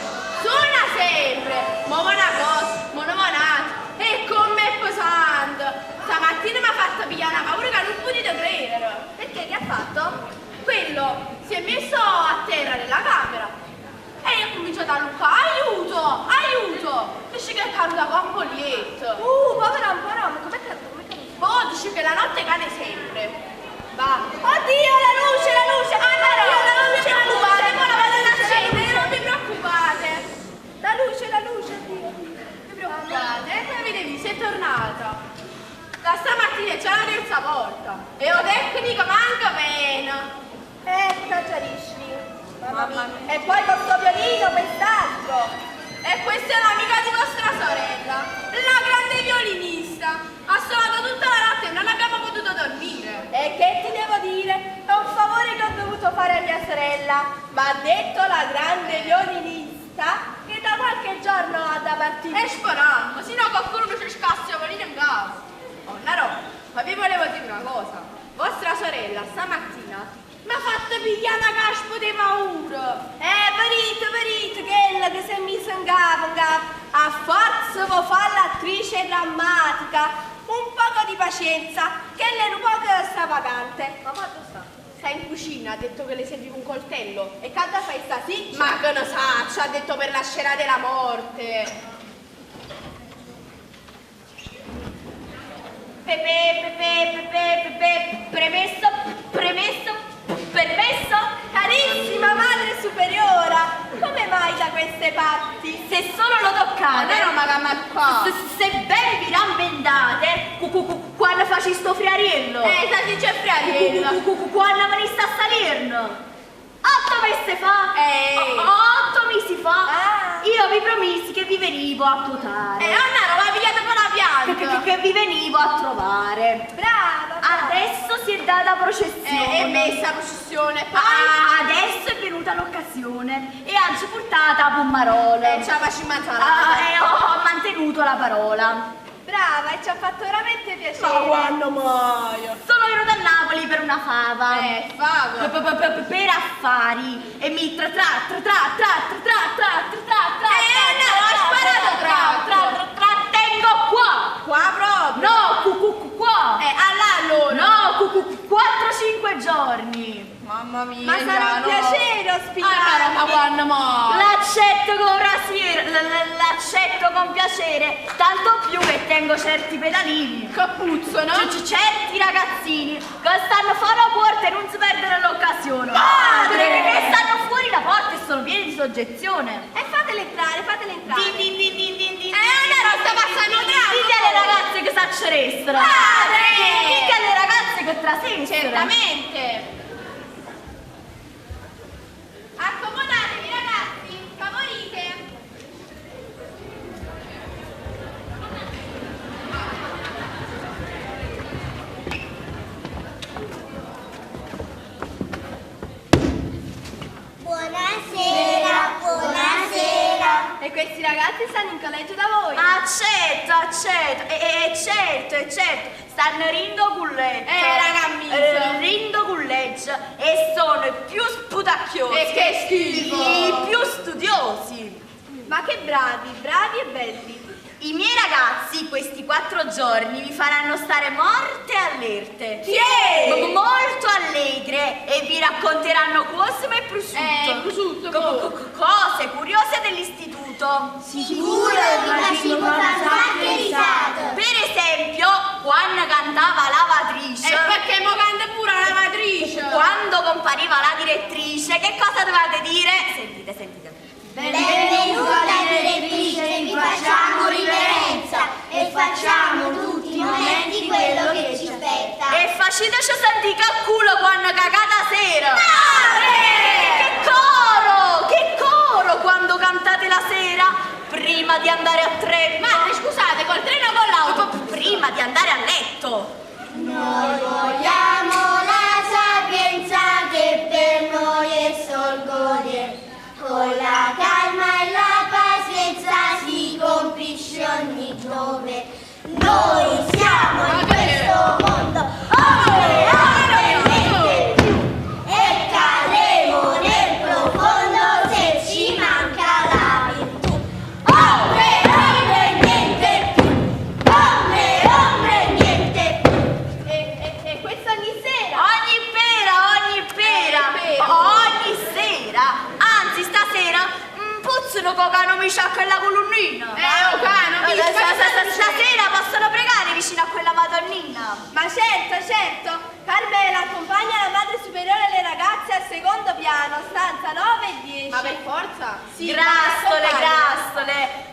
Suona sempre! Muovo una cosa, muovo un'altra, e come è pesante! Stamattina mi ha fatto pigliare una paura che non potete credere! Perché? Che ha fatto? Quello si è messo a terra nella camera e io ho cominciato a luccare, aiuto! Dice che è caduta con Polietto! Povera un po' no, com'è caduto? Boh, dice che la notte cade sempre! Va! Oddio, la luce! Allora, Oddio, non vi preoccupate, ora la vado ad accendere, non vi preoccupate! La luce, oddio. Non vi preoccupate, come vedevi, sei tornata! Da stamattina è già la terza volta e ho tecnica manca bene! Esaggerisci. Mamma mia. E poi con sto violino, quest'altro. E questa è un'amica di vostra sorella, la grande violinista. Ha suonato tutta la notte e non abbiamo potuto dormire. E che ti devo dire? È un favore che ho dovuto fare a mia sorella, ma ha detto la grande violinista che da qualche giorno ha da partire. E sperando, sino a qualcuno ci scassi a venire in casa. Oh, Naro, ma vi volevo dire una cosa. Vostra sorella stamattina mi ha fatto pigliare una caspa di paura. Verite, che se mi sengava, a forza vuoi fare l'attrice drammatica. Un poco di pazienza, che lei un po' sta vacante. Ma quanto sta? Sta in cucina, ha detto che le servi un coltello. E cada fai sta sì? Ma che ne sa, ci ha detto per la scena della morte. Permesso? Carissima madre superiora, come mai da queste parti? Se solo lo toccate, se ben vi rammendate, quando faci sto friariello? Sa dice friariello. Quando me ne sta a salirno? 8 mesi fa? 8 mesi fa? Io vi promissi che vi venivo a tuotare. Annaro, ma pigliate per la pianta. Che vi venivo a trovare. Brava. Adesso si è data processione. È messa processione. Adesso è venuta l'occasione. E oggi portata a Pommarolo. Ciao, ho mantenuto la parola. Brava, e ci ha fatto veramente piacere. Ma quando mai? Sono venuta a Napoli per una fava. Fava? Per affari. E mi trattengo qua. Qua proprio? No, qua. Allora? No, 4-5 giorni. Mamma mia. Ma sarà un piacere ospitare. Ma quando mai? L'accetto con piacere, tanto più che tengo certi pedalini. Capuzzo, no? Certi ragazzini che stanno fuori la porta e non si perdono l'occasione. Madre! Che stanno fuori la porta e sono pieni di soggezione. E fatele entrare. Allora sta passando dite alle ragazze che s'acceressero. Madre! Dite alle ragazze che trasessero. Certamente. Accomodatevi ragazzi, favorite. Buonasera. E questi ragazzi stanno in collegio da voi? Certo. E certo. Stanno rindo culleggia. Rindo culleggia. E sono i più sputacchiosi. E che schifo. I più studiosi. Ma che bravi e belli. I miei ragazzi questi 4 giorni vi faranno stare morte allerte. Molto allegre e vi racconteranno cose e prosciutto. Cose curiose dell'istituto. Sicuro che ci potranno anche risate. Per esempio, quando cantava lavatrice. E perché mo canta pure la lavatrice? Quando compariva la direttrice, che cosa dovete dire? Sentite. Benvenuta direttrice, vi facciamo riverenza e facciamo tutti i momenti quello che ci spetta. E faceteci sentire che culo quando cagata sera. Che coro quando cantate la sera prima di andare a treno. Ma scusate, col treno o con l'auto? Prima di andare a letto. Noi vogliamo la sapienza che per noi è sol godere. Con la calma e la pazienza si compisce ogni dove. Noi siamo in questo mondo, niente più. E cadremo nel profondo se ci manca la virtù. Ombre, niente più. Ombre, niente più. E questo ogni sera? Ogni sera. Anzi, stasera puzzano cocano mi c'ha quella colonnina. Stasera possono pregare vicino a quella madonnina. Ma certo. Carmela accompagna la madre superiore e le ragazze al secondo piano, stanza 9 e 10. Ma per forza? Sì. Grassole.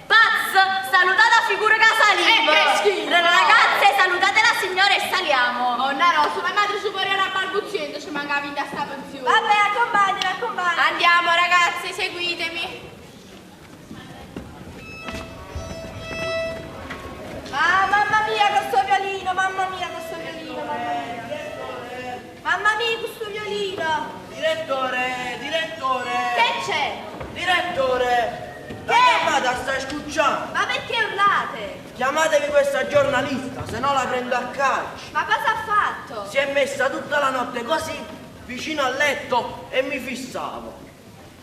Paz, salutate la figura che saliva. Che schifo. Ragazze, salutate la signora e saliamo. Oh, no, su mia madre superiore a balbuziente ci mancava in sta pensione. Vabbè, accompagna. Andiamo ragazzi, seguitemi. Mamma mia, questo violino. Mamma mia, questo violino. Direttore! Che c'è? Direttore! La chiamata sta scucciando! Ma perché urlate? Chiamatevi questa giornalista, se no la prendo a calci! Ma cosa ha fatto? Si è messa tutta la notte così, vicino al letto, e mi fissavo.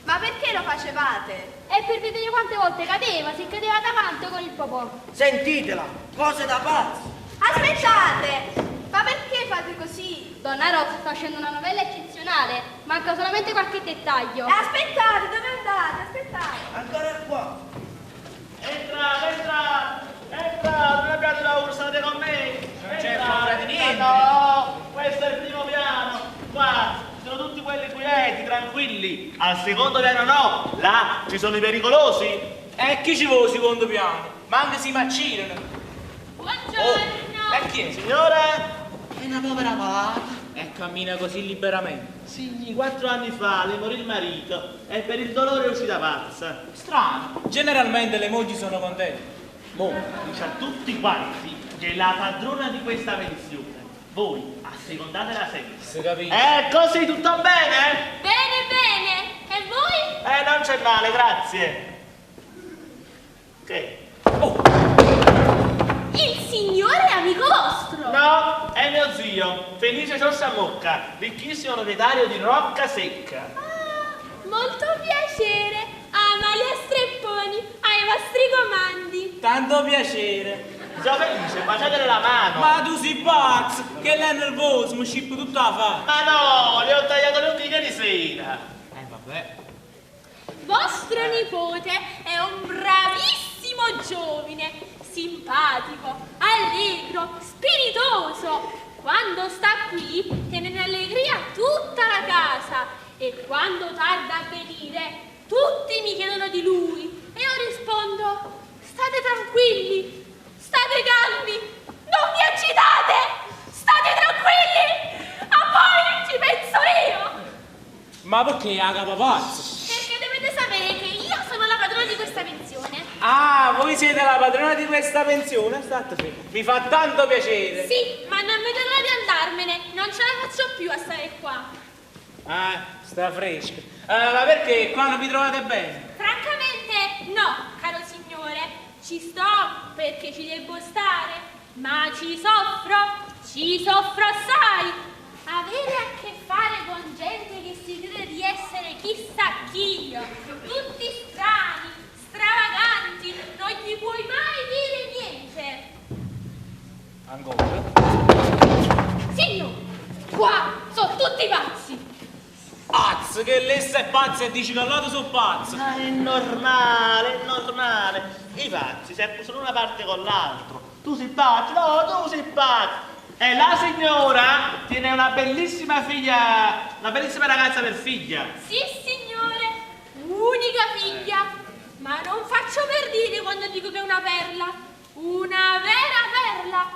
Ma perché lo facevate? E per vedere quante volte cadeva, se cadeva davanti con il popò. Sentitela, cose da pazzi! Aspettate! Ma perché fate così? Donna Rosa sta facendo una novella eccezionale, manca solamente qualche dettaglio. Aspettate, dove andate? Aspettate! Ancora qua! Entra, non abbiate paura, state con me. Non c'è paura di niente. No, questo è il primo piano. Qua sono tutti quelli quieti, tranquilli. Al secondo piano no, là ci sono i pericolosi. E chi ci vuole secondo piano? Ma anche si macinano. Buongiorno! E chi è? Signora, è una povera pata. E cammina così liberamente. Sì, 4 anni fa le morì il marito e per il dolore è uscita pazza. Strano. Generalmente le mogli sono contente. Mo, dice a tutti quanti che è la padrona di questa pensione. Voi assecondatela sempre. Si capisce. Così tutto bene? Bene! E voi? Non c'è male, grazie. Che? Il signore è amico vostro! No, è mio zio, Felice Giorgia Mocca, ricchissimo proprietario di Rocca Secca. Molto piacere! Amalia Strepponi, ai vostri comandi! Tanto piacere. Zio Felice, baciatele la mano. Ma tu sei pazzo, che lei è nervoso, mi scippo tutta la faccia. Ma no, le ho tagliato le unghie di sera. Vabbè. Vostro nipote è un bravissimo giovine, simpatico, allegro, spiritoso. Quando sta qui tiene in allegria tutta la casa e quando tarda a venire tutti mi chiedono di lui e io rispondo: state tranquilli, state calmi, non vi agitate, state tranquilli, a voi ci penso io. Ma perché ha capo pazzo? Perché dovete sapere che io sono la padrona di questa pensione. Ah, voi siete la padrona di questa pensione? State fermi. Mi fa tanto piacere. Sì, ma non vedo l'ora di andarmene, non ce la faccio più a stare qua. Ah, sta fresca. Ma perché qua non vi trovate bene? Francamente no, caro signore, ci sto perché ci devo stare, ma ci soffro assai. Avere a che fare con gente che si crede di essere chissà chi, tutti strani, stravaganti, non gli puoi mai dire niente. Ancora? Signore, qua sono tutti pazzi. Pazzo, che lei è pazza e dici che all'altro sono pazzo. Ma è normale, è normale. I pazzi si accusano una parte con l'altro. Tu sei pazzo, no, tu sei pazzo. E la signora tiene una bellissima figlia, una bellissima ragazza per figlia. Sì, signore, unica figlia, ma non faccio per dire quando dico che è una perla, una vera perla.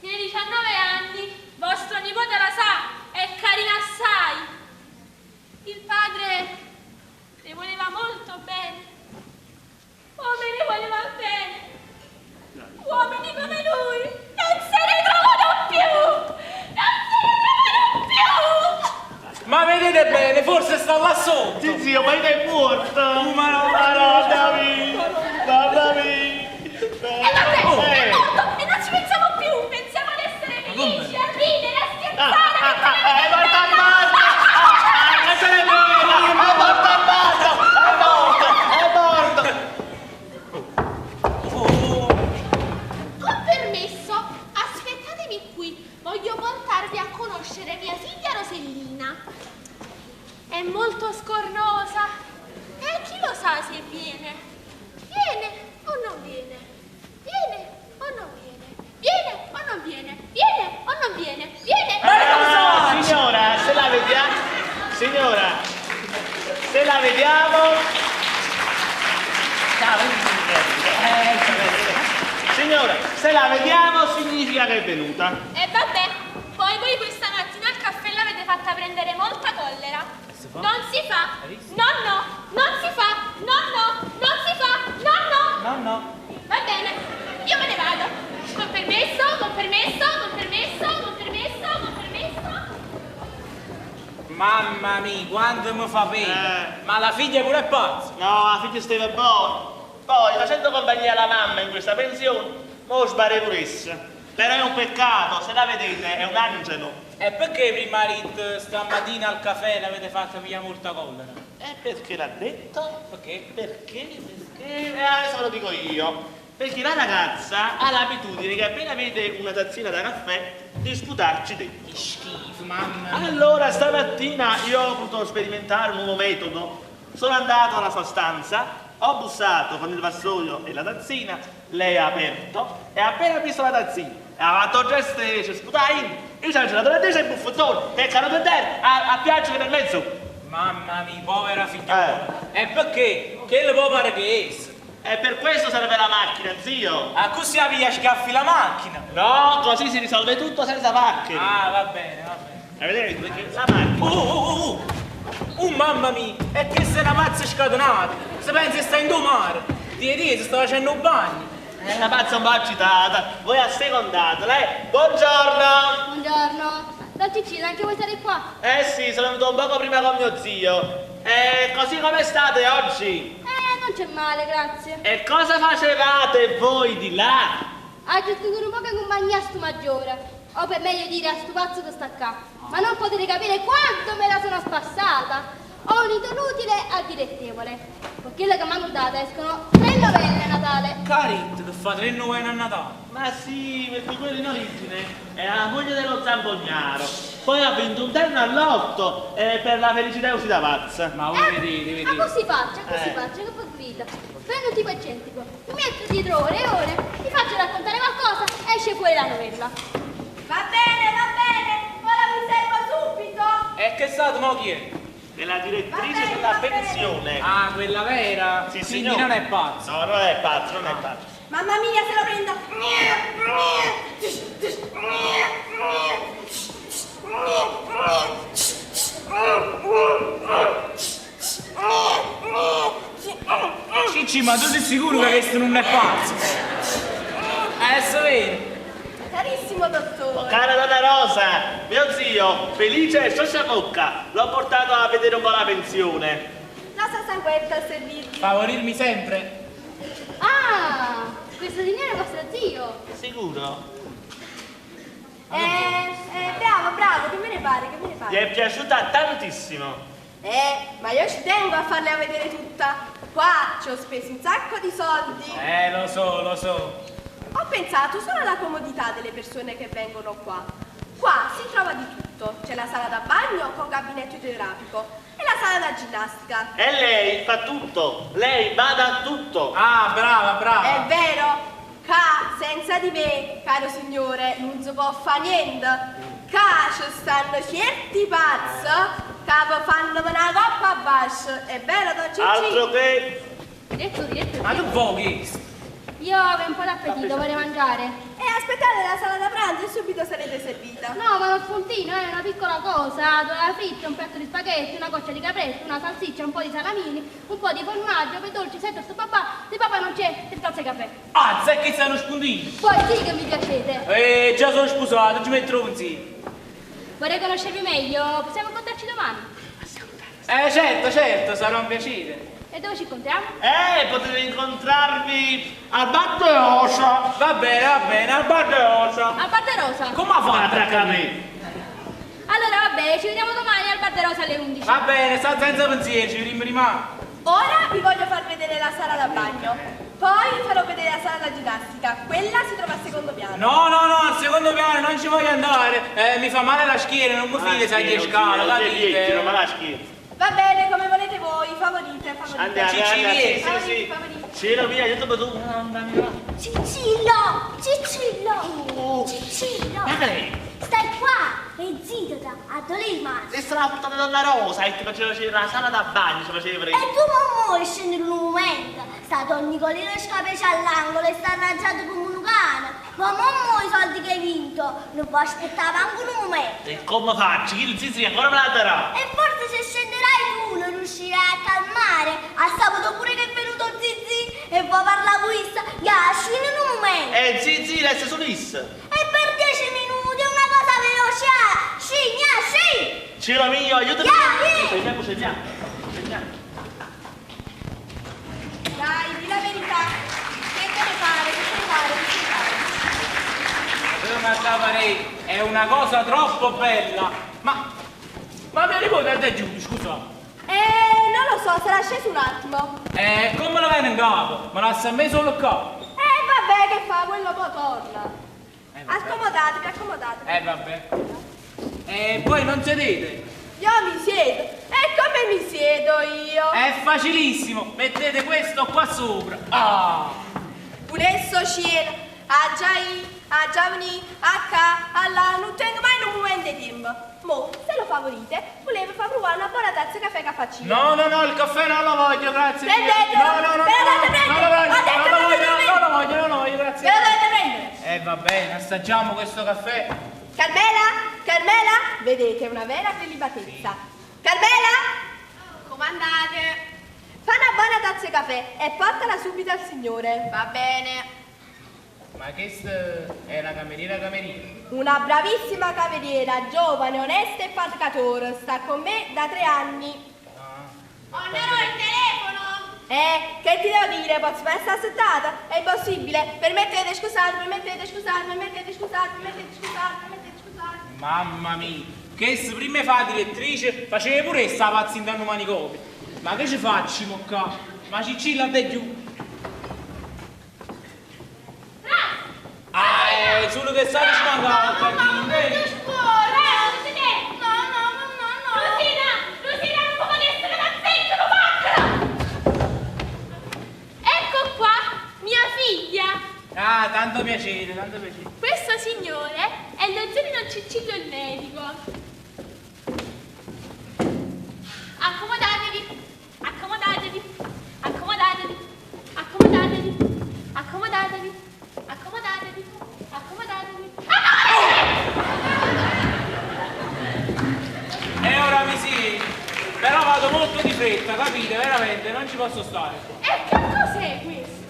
Tiene 19 anni, vostro nipote la sa, è carina assai. Il padre le voleva molto bene, come ne voleva bene. Uomini come lui non se ne trovano più, non se ne trovano più. Ma vedete bene, forse sta là sotto. Sì, zio, ma è morto. Ma no, Mamma mia, mamma mia. E vabbè, è morto e non ci pensiamo più, pensiamo ad essere felici, a ridere, a scherzare. È morto al morto. Con permesso, aspettatemi qui, voglio portarvi a conoscere mia figlia Rosellina. È molto scornosa e chi lo sa se viene. Viene o non viene, viene o non viene, viene o non viene, viene o non viene, viene o non viene. Signora, se la vediamo, signora, se la vediamo. Signora, se la vediamo significa che è venuta. E vabbè, poi voi questa mattina al caffè l'avete fatta prendere molta collera. Non si fa, non si fa, non si fa, No. Va bene, io me ne vado. Con permesso. Mamma mia, quanto mi fa pena. Ma la figlia pure è pazza. No, la figlia stava buona. Poi, facendo compagnia alla mamma in questa pensione, mo sbarre pure essa. Però è un peccato, se la vedete, è un angelo. E perché prima Rit stamattina al caffè l'avete fatta via molta collera? E perché l'ha detto? Perché? Perché? Adesso ve lo dico io. Perché la ragazza ha l'abitudine che appena vede una tazzina da caffè di sputarci dentro. Che schifo, mamma mia. Allora stamattina io ho voluto sperimentare un nuovo metodo. Sono andato alla sua stanza, ho bussato con il vassoio e la tazzina, lei ha aperto e appena visto la tazzina ha fatto gesto e sputare. Io ci ho girato la testa e il buffottone che è caduto in terra a piangere per mezzo. Mamma mia, povera figliola. E perché? Che le può pare che è? E per questo serve la macchina, zio. A così la via scaffi la macchina. No, così si risolve tutto senza macchine. Ah, va bene, va bene. Vedete perché la macchina. Mamma mia, è che sei una pazza scatenata. Se pensi che stai in due mare. Ti sta facendo un bagno. È una pazza un po' agitata. Voi assecondate, lei. Buongiorno. Buongiorno. Don Cicillo, anche voi state qua? Eh sì, sono venuto un poco prima con mio zio. E così come state oggi? Non c'è male, grazie. E cosa facevate voi di là? Ha gestito un po' che compagnia a sto maggiore. O per meglio dire a sto pazzo che sta qua. Ma non potete capire quanto me la sono spassata. Ho unito l'utile al dilettevole. Con quello che mi hanno dato escono 3 novelle a Natale. Carit, che fa 3 novelle a Natale. Ma sì, perché quello in origine era la moglie dello zampognaro. Poi ha vinto un terno all'otto e per la felicità è uscita pazza. Ma voi vedete, Ma così faccia, che poi grida. Prendo un tipo eccentrico, mi metto dietro ore e ore, ti faccio raccontare qualcosa e esce fuori la novella. Va bene, ora mi servo subito. E che è stato, mo chi è? È la direttrice della pensione. Ah, quella vera? Sì, Quindi signor. non è pazzo. No, non è pazzo, non è pazzo. Mamma mia, se lo prendo. Cicci, ma tu sei sicuro che questo non è pazzo? Adesso vedi. Carissimo dottore. Cara donna Rosa, mio zio, felice e sciosciamocca, l'ho portato a vedere un po' la pensione. Nostra sanguetta al servizio. Favorirmi sempre. Ah, questo signore è vostro zio. Sicuro? Bravo, che me ne pare? Gli è piaciuta tantissimo. Ma io ci tengo a farla vedere tutta. Qua ci ho speso un sacco di soldi. Lo so. Ho pensato solo alla comodità delle persone che vengono qua. Qua si trova di tutto. C'è la sala da bagno con gabinetto idrografico e la sala da ginnastica. E lei fa tutto, lei bada a tutto. Ah, brava. È vero? Ca, senza di me, caro signore, non si può fare niente. Ca, ci stanno certi pazzi che fanno una coppa a basso. È vero, don Cicci? Altro che... Diretto. Ma che vuoi? Io avevo un po' d'appetito, vorrei mangiare. E aspettate la sala da pranzo e subito sarete servita. No, ma lo spuntino è una piccola cosa, 2 fritte, un piatto di spaghetti, una goccia di capretto, una salsiccia, un po' di salamini, un po' di formaggio, per dolci, 7 sto papà, di papà non c'è, 3 tazze di caffè. Ah, sai che sei uno spuntino? Poi sì che mi piacete. Già sono sposato, ci metterò insieme. Vorrei conoscervi meglio, possiamo incontrarci domani? Certo, sarà un piacere. E dove ci incontriamo? Potete incontrarvi al Bar de Rosa. Va bene, al Bar de Rosa. Al Bar de Rosa. Come ha fatto? Attacca a me. Allora vabbè, ci vediamo domani al Bar de Rosa alle 11. Va bene, sta senza pensieri, ci rimane. Ora vi voglio far vedere la sala da bagno. Poi vi farò vedere la sala da ginnastica. Quella si trova al secondo piano. No, al secondo piano non ci voglio andare. Mi fa male la schiena, non mi fide sai che scala, capite? Ma la schiena. Va bene, come volete voi. Favorite. Andiamo, Cicci, vieni. sì. Favorite. Cielo mia, io dopo tu. Cicillo! Stai qua e zitto, a dolere male. E sta la puttana donna Rosa e ti faceva la sala da bagno, ci faceva E tu non vuoi scendere un momento. Sta Don Nicolino scapece all'angolo e sta arrangiato come un cane. Ma non i soldi che hai vinto, non puoi aspettare anche un momento. E come faccio? Chi il zizi ancora me la darà? E forse se scenderai tu lo riuscirai a calmare. A sabato pure che è venuto Zizi e vuoi parlare con essa, gasci in un momento. E zizi, resta su lissa. E per 10 minuti è una cosa veloce, sci. Cielo mio, aiutami! Scendiamo. Dai, di la verità. Che deve fare? Ma Cavarei, è una cosa troppo bella. Ma mia nipote è giù, scusa. Non lo so, sarà sceso un attimo. Come lo viene in capo? Ma lascia a me solo qua. Vabbè, che fa? Quello poi torna. Accomodatevi. Vabbè. E voi non sedete? Io mi siedo. E come mi siedo io? È facilissimo, mettete questo qua sopra. Ah! Pulesso cielo. A già venì, a ca, alla, non tengo mai un momento di tempo. Mo, se lo favorite, volevo far provare una buona tazza di caffè cappuccino. No, il caffè non lo voglio, grazie. Prendetelo! No, Me lo dovete prendere! non lo voglio, grazie. Me lo dovete prendere! Va bene, assaggiamo questo caffè. Carmela, vedete, una vera prelibatezza. Carmela, comandate. Fa una buona tazza di caffè e portala subito al signore. Va bene. Ma questa è la cameriera? Una bravissima cameriera, giovane, onesta e faticatore. Sta con me da 3 anni. Ho il telefono! Che ti devo dire? Posso essere assettata? È impossibile. Permettete, scusate. Mamma mia, che prima fa direttrice, faceva pure sta pazza in danno manicomio. Ma che ci facciamo qua? Ma Ciccilla da giù. Solo che sta ci manca il cardino, vedi? Rosina, non può essere da zecco, lo Ecco qua, mia figlia. Tanto piacere. Questo signore è lo zio Cicillo il medico. Accomodatevi. E ora mi siedo. Però vado molto di fretta, capite? Veramente, non ci posso stare. E che cos'è questo?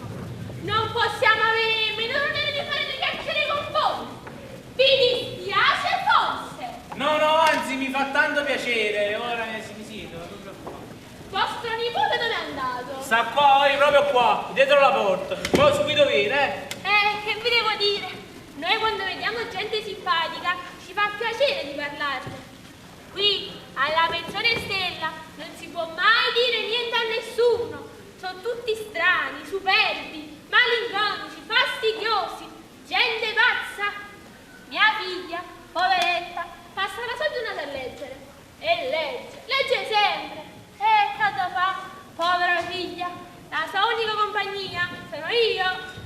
Non possiamo avere meno ragione di fare delle chiacchiere con voi. Vi dispiace forse? No, anzi, mi fa tanto piacere. Ora mi siedo, non preoccupare. Vostro nipote dove è andato? Sta qua, proprio qua, dietro la porta. Poi subito viene, Che vi devo dire? Noi quando vediamo gente simpatica ci fa piacere di parlarne. Qui, alla pensione Stella, non si può mai dire niente a nessuno. Sono tutti strani, superbi, malinconici, fastidiosi, gente pazza. Mia figlia, poveretta, passa la sua giornata a leggere. E legge sempre. E cosa fa? Povera figlia, la sua unica compagnia sono io.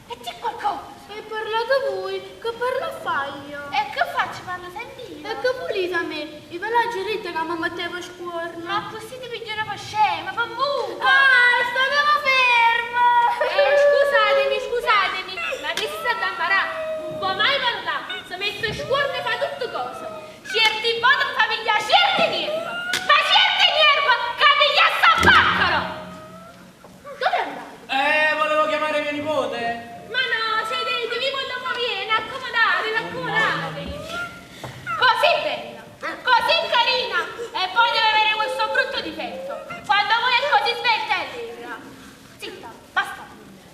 E c'è qualcosa? E parlate voi, che parlo a fare? E che faccio? Parlo sempre io. E che volete a me? I villaggi ritte che mi mettevo a scuola. Ma possiate pigliare per scema, fa buco! Stavevo ferma! Scusatemi, ma che si sta da imparare? Non può mai parlare, se mette a scuola fa tutte cose. Certi volte mi fa pigliare certe nerva, ma certe nerva che piglia sta baccaro! Dove è andato? Volevo chiamare mio nipote. Ma no, sedetevi quando poi viene, accomodatevi. Così bella, così carina, e poi deve avere questo brutto difetto. Quando voi è così svelta e allegra. Zitta, basta.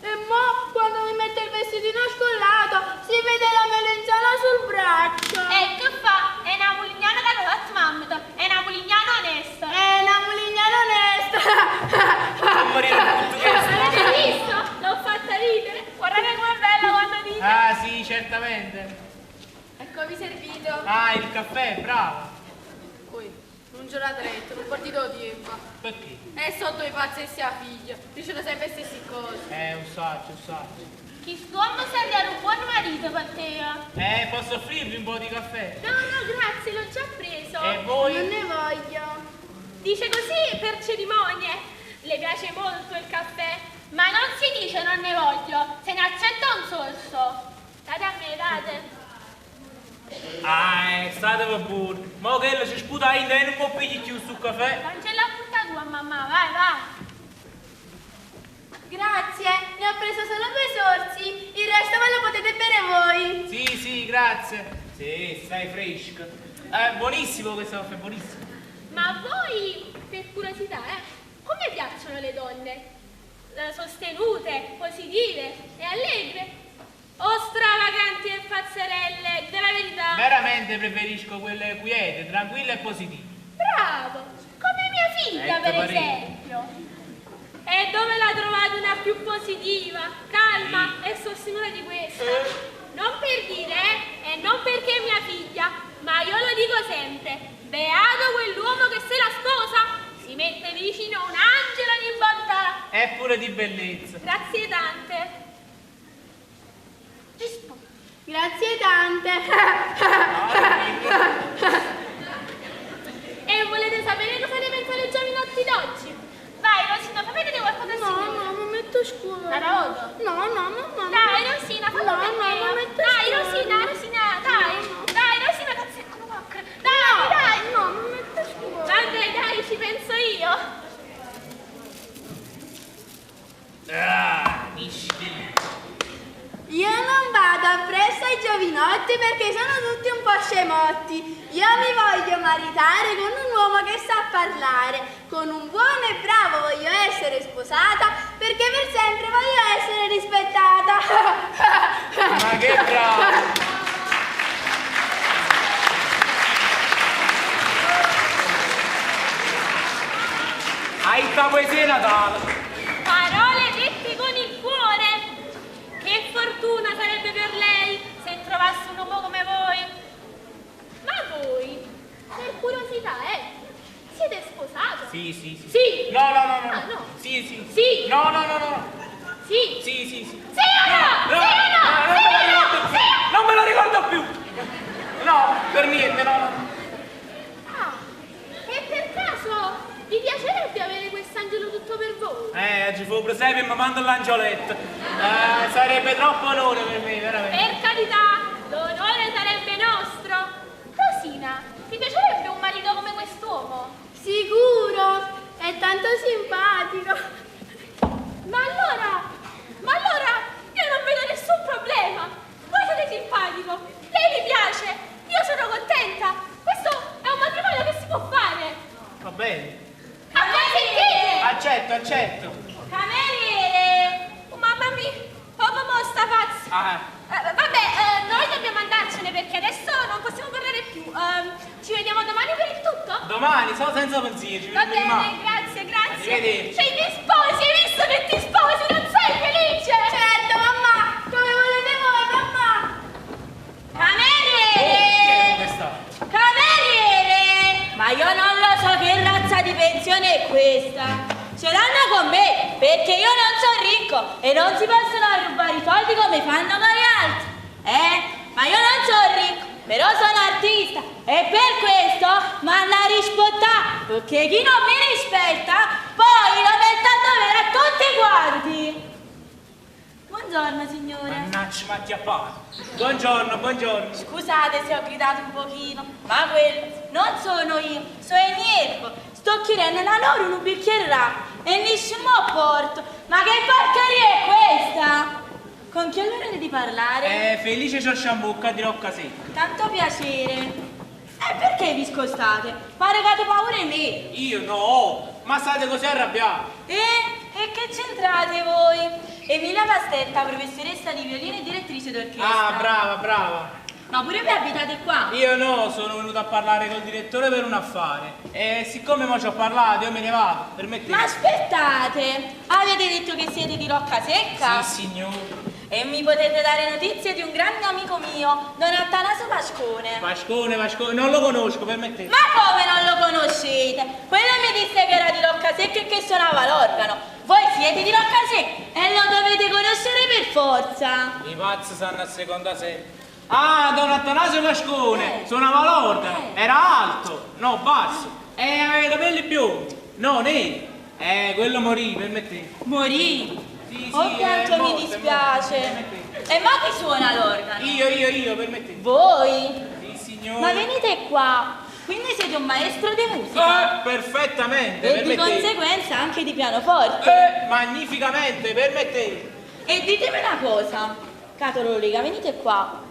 E mo, quando mi mette il vestitino scollato, si vede la melanzana sul braccio. E che fa? È una mulignana che non ha mamma, è una mulignana onesta. È una mulignana onesta. Non morire portoghese. Avete visto? L'ho fatta ridere. Guardate com'è bella quando dice. Sì, certamente. Eccovi servito. Il caffè, brava. Poi, non ce l'ha dretto, non partito tempo. Perché? E sotto i pazzi e sia figlia, dicono sempre le stesse cose. Un saggio. Quest'uomo sembra un buon marito per te. Posso offrirvi un po' di caffè? No, grazie, l'ho già preso. E voi? Non ne voglio. Dice così per cerimonie. Le piace molto il caffè, ma non si dice non ne voglio, se ne accetta un sorso. Date a me, date. State per buono. Ma che ci sputa in te, non può pigliare più sul caffè? Non ce l'ha portato tua mamma, vai. Grazie, ne ho preso solo 2 sorsi, il resto me lo potete bere voi. Sì, grazie. Sì, stai fresca. Buonissimo questo caffè, buonissimo. Ma a voi, per curiosità, come piacciono le donne? Sostenute, positive e allegre? O stravaganti e pazzerelle? Dite la verità. Veramente preferisco quelle quiete, tranquille e positive. Bravo, come mia figlia per Parino. esempio. E dove la trovate una più positiva, calma e sostenuta di questa? Non per dire, e non perché è mia figlia, ma io lo dico sempre, beato quell'uomo che se la sposa, si mette vicino un angelo di bontà. È pure di bellezza. Grazie tante. Grazie tante. E volete sapere cosa ne pensano i giovinotti d'oggi? Vai Rosina, fammi vedere qualcosa al signore. No, mi metto scuola. La rodo? No, mamma. Dai Rosina, fallo No, per no, me. non metto Dai scuola. Rosina, dai. Dai Rosina, cazzo, ecco una macchina. Dai. No, mi metto scuola. Vabbè, dai, ci penso io. Mischi. Io non vado appresso ai giovinotti perché sono tutti un po' scemotti. Io mi voglio maritare con un uomo che sa parlare. Con un buono e bravo voglio essere sposata perché per sempre voglio essere rispettata. Ma che bravo! Hai sta poesia Natale. Parole dette con il cuore. Che fortuna sarebbe per lei se trovasse un uomo come voi. Ma voi, per curiosità, siete sposato? Sì. Sì. No. Ah, no. Sì. Sì. No. Sì. Sì. Sì o no? No, Sì o no? non me lo ricordo più. Non me lo ricordo più. No, per niente, no. Ah, e per caso vi piacerebbe avere quest'angelo tutto per voi? Oggi fu un presepe e mi manda l'angioletto. Sarebbe troppo onore per me, veramente. Per carità, l'onore sarebbe nostro. Rosina, ti piacerebbe un marito come quest'uomo? Sicuro, è tanto simpatico. Ma allora, io non vedo nessun problema. Voi siete simpatico, lei mi piace, io sono contenta. Questo è un matrimonio che si può fare. Va bene. A voi sentite? Accetto. Cameriere! Oh, mamma mia, proprio mo sta pazza. Vabbè, noi dobbiamo andarcene perché adesso non possiamo parlare più. Ci vediamo domani per il tutto? Domani, solo senza pensieri. Va bene, grazie. Arrivederci. Sei ti sposi, hai visto che ti sposi, non sei felice? Certo, mamma, come volete voi, mamma. Cameriere! Cameriere! Ma io non lo so che razza di pensione è questa. Ce l'hanno con me perché io non sono ricco e non si possono rubare i soldi come fanno con gli altri. Ma io non sono ricco, però sono artista e per questo mi hanno a rispettare perché chi non mi rispetta poi lo mette a dovere a tutti quanti. Buongiorno signore. Mannaggia, ma ti appare. Buongiorno. Scusate se ho gridato un pochino, ma quello non sono io, sono il Niervo. Sto chiedendo la loro un bicchiere d'acqua e nessuno a porto. Ma che porcheria è questa? Con chi ho l'onore di parlare? Felice Ciosciambucca di Rocca Secca. Tanto piacere. E perché vi scostate? Pare che avete paura di me. Io no, ma state così arrabbiati. E che c'entrate voi? Emilia Pastetta, professoressa di violino e direttrice d'orchestra. Ah, brava. Ma pure vi abitate qua? Io no, sono venuto a parlare col direttore per un affare. E siccome mo ci ho parlato, io me ne vado. Permettete? Ma aspettate, avete detto che siete di Rocca Secca? Sì, signore. E mi potete dare notizie di un grande amico mio, Don Attanaso Pascone. Pascone, non lo conosco, permettete. Ma come non lo conoscete? Quello mi disse che era di Rocca Secca e che suonava l'organo. Voi siete di Rocca Secca e lo dovete conoscere per forza. I pazzi stanno a seconda sempre. Ah, Don Attanasio Pascone, suonava l'organo, era alto, no, basso, e aveva i capelli biondi, no, neri. Quello morì, permettete. Morì? Sì, Oh, quanto mi dispiace. E ma chi suona l'organo? Io, permettete. Voi? Sì, signore. Ma venite qua, quindi siete un maestro di musica? Perfettamente, E di permettete. conseguenza anche di pianoforte? Magnificamente, permettete. E ditemi una cosa, Catololica, venite qua.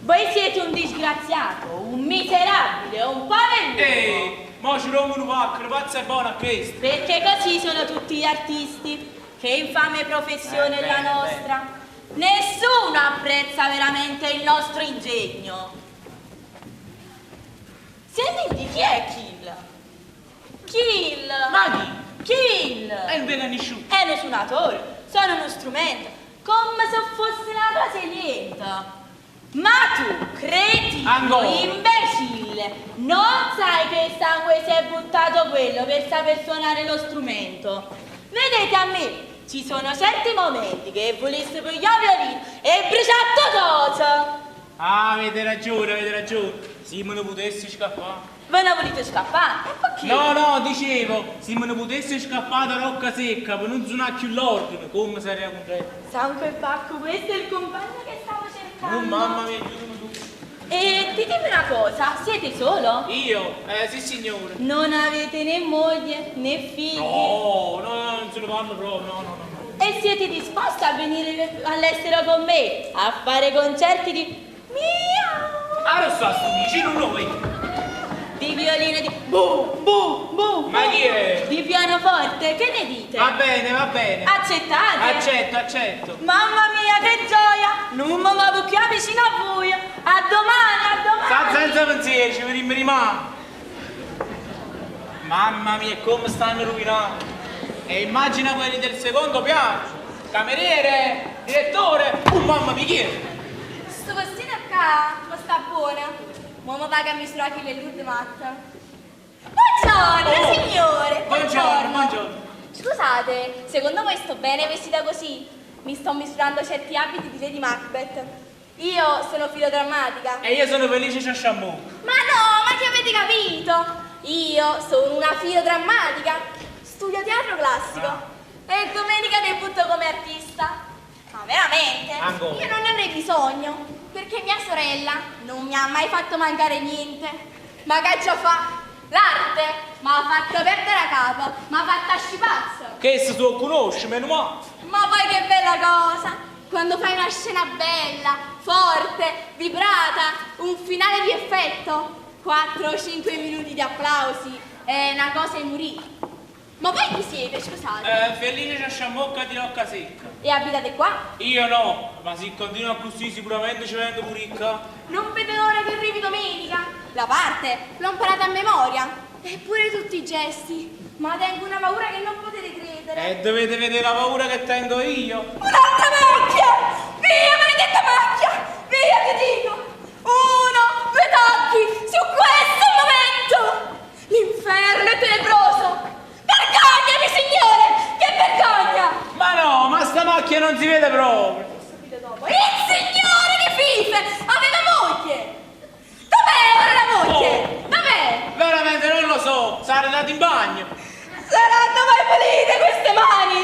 Voi siete un disgraziato, un miserabile, un poverino. Ma ci rompono pacco, pazza e buona a questo. Perché così sono tutti gli artisti. Che infame professione è la bene, nostra. Nessuno apprezza veramente il nostro ingegno. Senti, chi è Kill? Kill! Ma chi? Kill! È un veganisciuto. È uno suonatore, suona uno strumento, come se fosse una cosa lieta. Ma tu, cretino, Ancora. imbecille, non sai che sangue si è buttato quello per saper suonare lo strumento? Vedete a me, ci sono certi momenti che volessi pigliare il violino e bruciato cosa? Ah, avete ragione. Se me ne potessi scappare. Ve ne volete scappare? E perché? No, dicevo, se me ne potessi scappare da Rocca Secca per non suonare più l'ordine, come sarei contento? Sangue e Bacco, questo è il compagno che stavo cercando. Oh mamma mia, aiutami tu. E ditemi una cosa, siete solo? Io? Sì signore. Non avete né moglie né figli? No, non se ne parlo proprio, no. E siete disposti a venire all'estero con me a fare concerti di miau? Allora sto vicino noi. Di violino di bu. Ma chi è? Di pianoforte, che ne dite? Va bene. Accettate? Accetto. Mamma mia, che gioia! Non mi muovo più vicino a voi. A domani. Sta senza pensieri, ci vediamo rimane. Mamma mia, come stanno rovinando. E immagina quelli del secondo piano. Cameriere, direttore. Mamma mia, chi è? Sto vestito qua, ma sta buona. Uomo paga a misurare chi le lude matta. Buongiorno, signore. Buongiorno. Scusate, secondo voi sto bene vestita così? Mi sto misurando certi abiti di Lady Macbeth. Io sono filodrammatica. E io sono Felice Ciasciamù. Ma no, ma che avete capito? Io sono una filodrammatica. Studio teatro classico. E domenica debutto come artista. Ma veramente? Ancora? Io non ne avrei bisogno, perché mia sorella non mi ha mai fatto mancare niente. Ma che già fa? L'arte mi ha fatto perdere la capa, mi ha fatto scipazza. Che se tu conosci, meno male. Ma poi che bella cosa! Quando fai una scena bella, forte, vibrata, un finale di effetto, 4 o 5 minuti di applausi, è una cosa in morire. Ma voi chi siete, scusate? Felice Ciasciamocca di Rocca Secca. E abitate qua? Io no, ma se continua così sicuramente ci vengo pure ricca. Non vedo l'ora che arrivi domenica. La parte l'ho imparata a memoria. Eppure tutti i gesti. Ma tengo una paura che non potete credere. E dovete vedere la paura che tengo io. Un'altra macchia! Via, maledetta macchia! Via, ti dico! 1, 2 tocchi! Su questo momento! L'inferno è tenebroso! Vergognami, signore! Che vergogna! Ma no, ma sta macchia non si vede proprio. Subito dopo. Il signore di Fife aveva moglie! Dov'è ora la moglie? Dov'è? Veramente non lo so, sarà andato in bagno. Saranno mai pulite queste mani?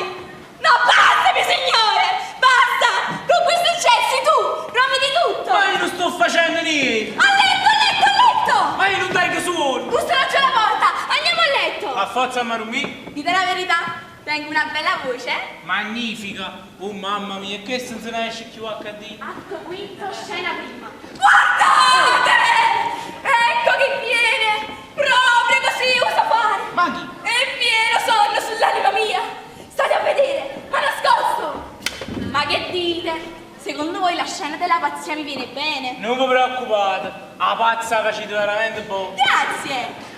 No, bastami, signore! Basta! Con questi eccessi tu provi di tutto! Ma io non sto facendo niente. A letto! Ma io non tengo suono. Bussano giù la porta! Andiamo a letto! A forza Marumì. Dite la verità, tengo una bella voce. Magnifica. Oh mamma mia, che se ne esce più HD. Atto quinto, scena prima. Guardate! Ecco che viene! Proprio così usa fare! Ma chi? E pieno sonno sull'anima mia! State a vedere, ma nascosto! Ma che dite? Secondo voi la scena della pazzia mi viene bene? Non vi preoccupate, la pazza facete veramente buono. Grazie!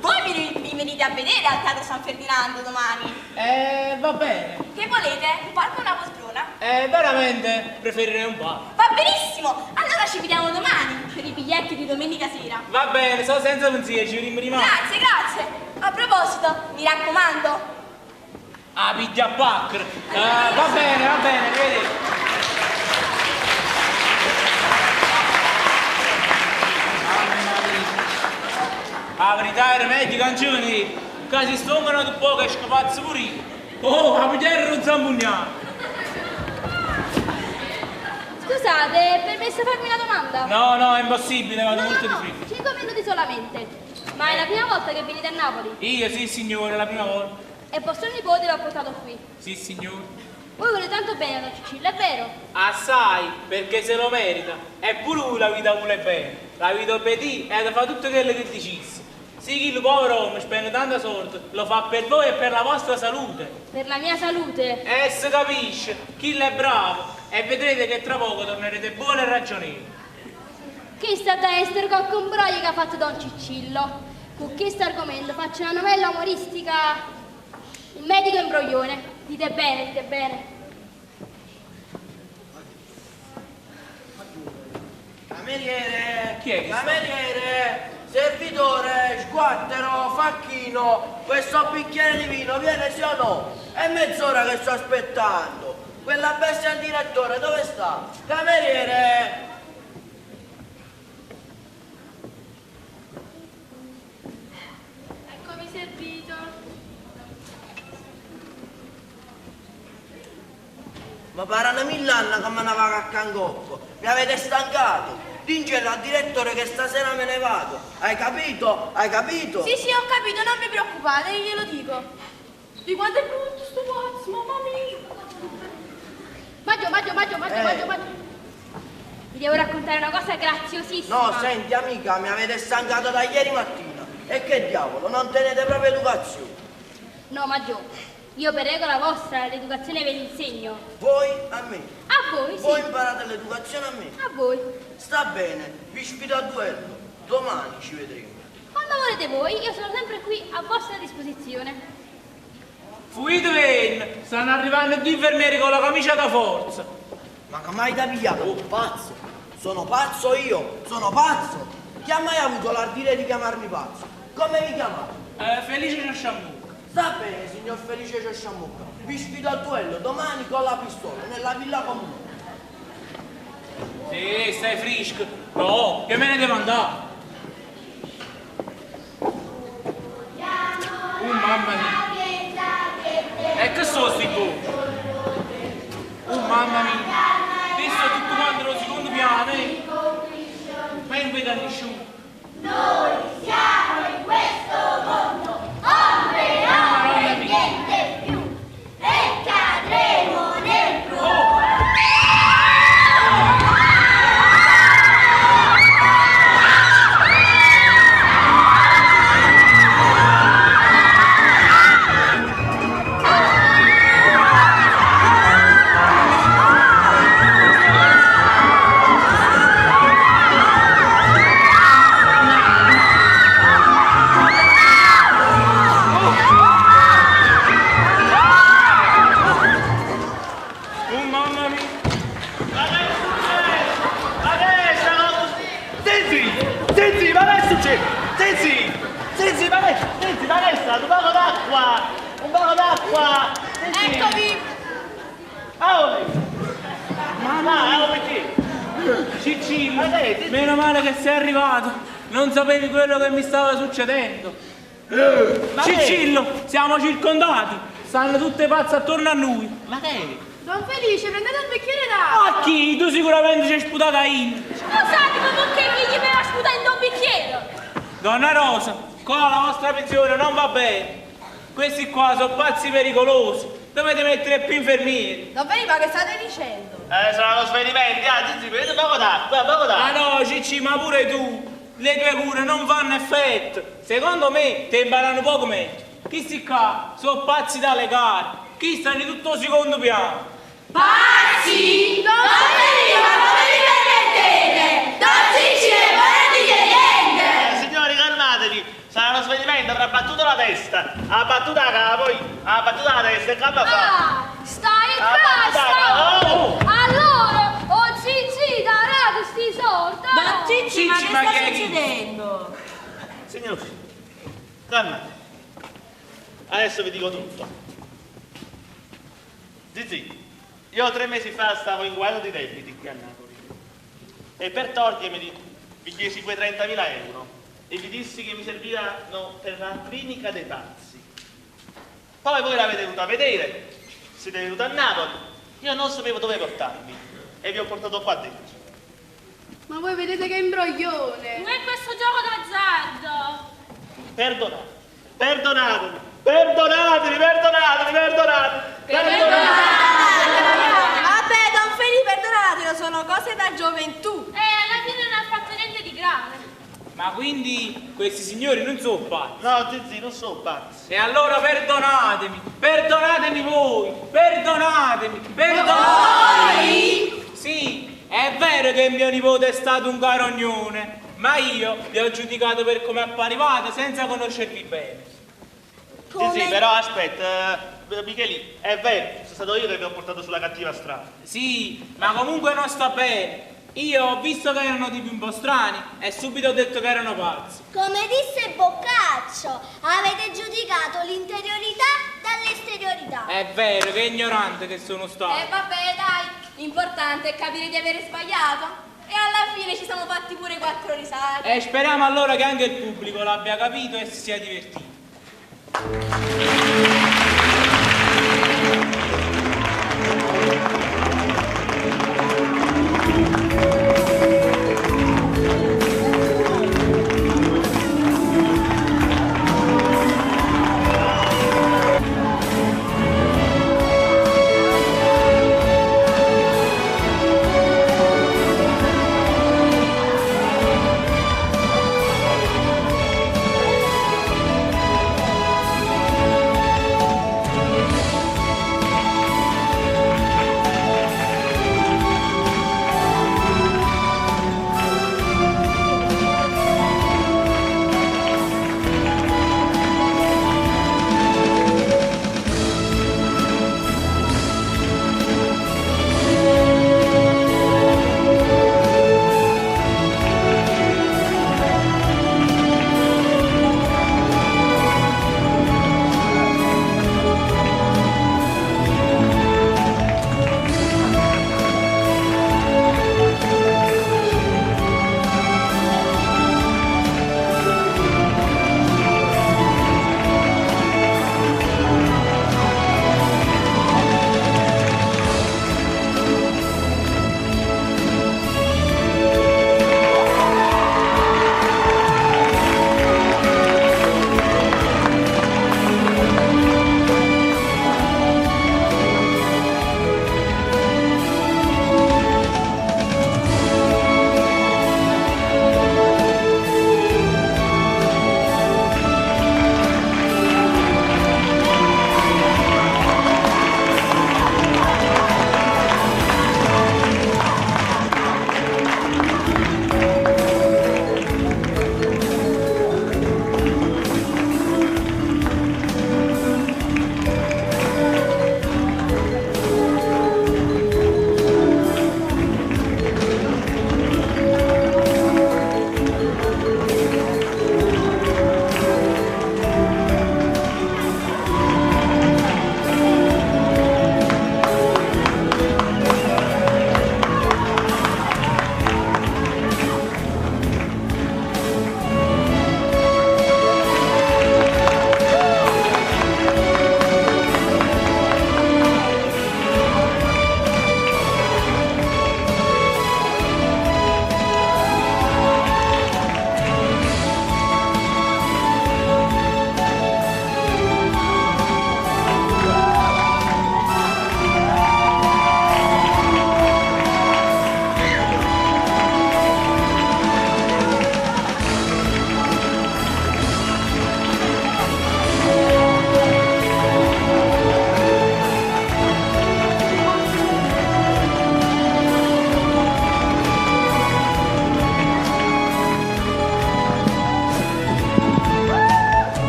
Voi mi venite a vedere al Teatro San Ferdinando domani? Va bene. Che volete? Un palco o una poltrona? Veramente preferirei un po'. Va benissimo! Allora ci vediamo domani per i biglietti di domenica sera. Va bene, sto senza pensieri, ci vediamo rimane. Grazie! A proposito, mi raccomando, Ah, piglia paccher. Va bene, vedi. La verità era meglio canzoni, che si stongono un po' che scapazzo pure io. Oh, la pigliare non zambugnare. scusate, è permesso farmi una domanda? No, è impossibile, vado molto di fretta. 5 minuti solamente. Ma è la prima volta che venite a Napoli? Io sì signore, la prima volta. E vostro nipote l'ho portato qui. Sì signore. Voi volete tanto bene a Don Cicillo, è vero? Assai, perché se lo merita. E pure lui la vita vuole bene. La vita obbedì e fa tutto quello che dicesse. Sì, chi il povero uomo spende tanta sorte, lo fa per voi e per la vostra salute. Per la mia salute. E si capisce, chi è bravo. E vedrete che tra poco tornerete buoni e ragionevoli. Chi sta da essere col broglie che ha fatto Don Cicillo? Con questo argomento faccio una novella umoristica. Il medico imbroglione. Dite bene, dite bene. Cameriere! Chi è che Cameriere! Servitore, sguattero, facchino, questo bicchiere di vino viene sì o no? È mezz'ora che sto aspettando. Quella bestia al direttore dove sta? Cameriere! Eccomi servito. Ma pare una millanna che me ne va a Cangocco. Mi avete stancato. Dingelo al direttore che stasera me ne vado. Hai capito? Hai capito? Sì, ho capito, non vi preoccupate, io glielo dico. Di quanto è brutto sto pazzo, mamma mia. Maggio. Vi devo raccontare una cosa graziosissima. No, senti amica, mi avete stancato da ieri mattina. E che diavolo, non tenete proprio educazione. No, Maggio, io per regola vostra l'educazione ve l'insegno. Voi a me. A voi, sì. Voi imparate l'educazione a me. A voi. Sta bene, vi sfido a duello. Domani ci vedremo. Quando volete voi, io sono sempre qui a vostra disposizione. Fuitven! Stanno arrivando due infermieri con la camicia da forza. Ma che mai da pigliato? Oh, pazzo. Sono pazzo io, sono pazzo. Chi ha mai avuto l'ardire di chiamarmi pazzo? Come vi chiamate? Felice Ciasciamucca. Sta bene, signor Felice Ciasciamucca. Vi sfido a duello domani con la pistola nella villa comune. Sì, stai frisco. No, che me ne devo andare. Mamma mia. E che sono sti voci? Mamma mia. Adesso tutto quanto lo secondo piano, eh? Ma io non vedo nessuno. Noi siamo in questo mondo, ombre, ombre, niente più, e cadremo nel blu. Un poco d'acqua! Eccovi! Mamma, perché? Cicillo, meno male che sei arrivato. Non sapevi quello che mi stava succedendo. Cicillo, siamo circondati. Stanno tutte pazze attorno a noi. Ma che? Don Felice, prendete un bicchiere d'acqua! A chi? Tu sicuramente ci hai sputata in. Scusate, ma perché chi gli me la sputa in un bicchiere? Donna Rosa, qua la vostra pensione non va bene. Questi qua sono pazzi pericolosi. Dovete mettere più infermieri. Don Felice, ma che state dicendo? Saranno svenimenti, Zizi, prendete poco d'acqua, poco d'acqua. Ma no, Cicci, ma pure tu. Le tue cure non fanno effetto. Secondo me ti imparano poco meglio. Questi qua sono pazzi da legare. Chi sta di tutto secondo piano? Pazzi! Don Felice, ma come vi permettete? Don Cicile, non dite niente! Signori, calmatevi. Sarà uno svenimento, avrà battuto la testa. Ha battuto la cara, poi ha battuto la testa e che fa? Stai in casa! oh. Allora, Zizi, darate sti soldi! Don Cicci, ma che ma sta che è succedendo? Signori, calmate. Adesso vi dico tutto. Zizi, io 3 mesi fa stavo in guardia di debiti qui a Napoli. E per togliermi vi chiesi quei 30.000 euro. E vi dissi che mi servivano per la clinica dei pazzi. Poi voi l'avete venuto a vedere, siete venuti a Napoli, io non sapevo dove portarvi e vi ho portato qua dentro. Ma voi vedete che imbroglione! Non è questo gioco d'azzardo! Perdonatemi! perdonatelo, sono cose da gioventù. Alla fine non ha fatto niente di grave. Ma quindi questi signori non sono pazzi? No, zizi, non sono pazzi. E allora perdonatemi voi, perdonatemi. Sì, è vero che mio nipote è stato un carognone, ma io vi ho giudicato per come apparivate senza conoscervi bene. Sì, però aspetta, Micheli, è vero, sono stato io che vi ho portato sulla cattiva strada. Sì, ma comunque non sta bene. Io ho visto che erano tipi un po' strani e subito ho detto che erano pazzi. Come disse Boccaccio, avete giudicato l'interiorità dall'esteriorità. È vero, che ignorante che sono stato. Vabbè, dai, l'importante è capire di avere sbagliato. E alla fine ci siamo fatti pure 4 risate. E speriamo allora che anche il pubblico l'abbia capito e si sia divertito.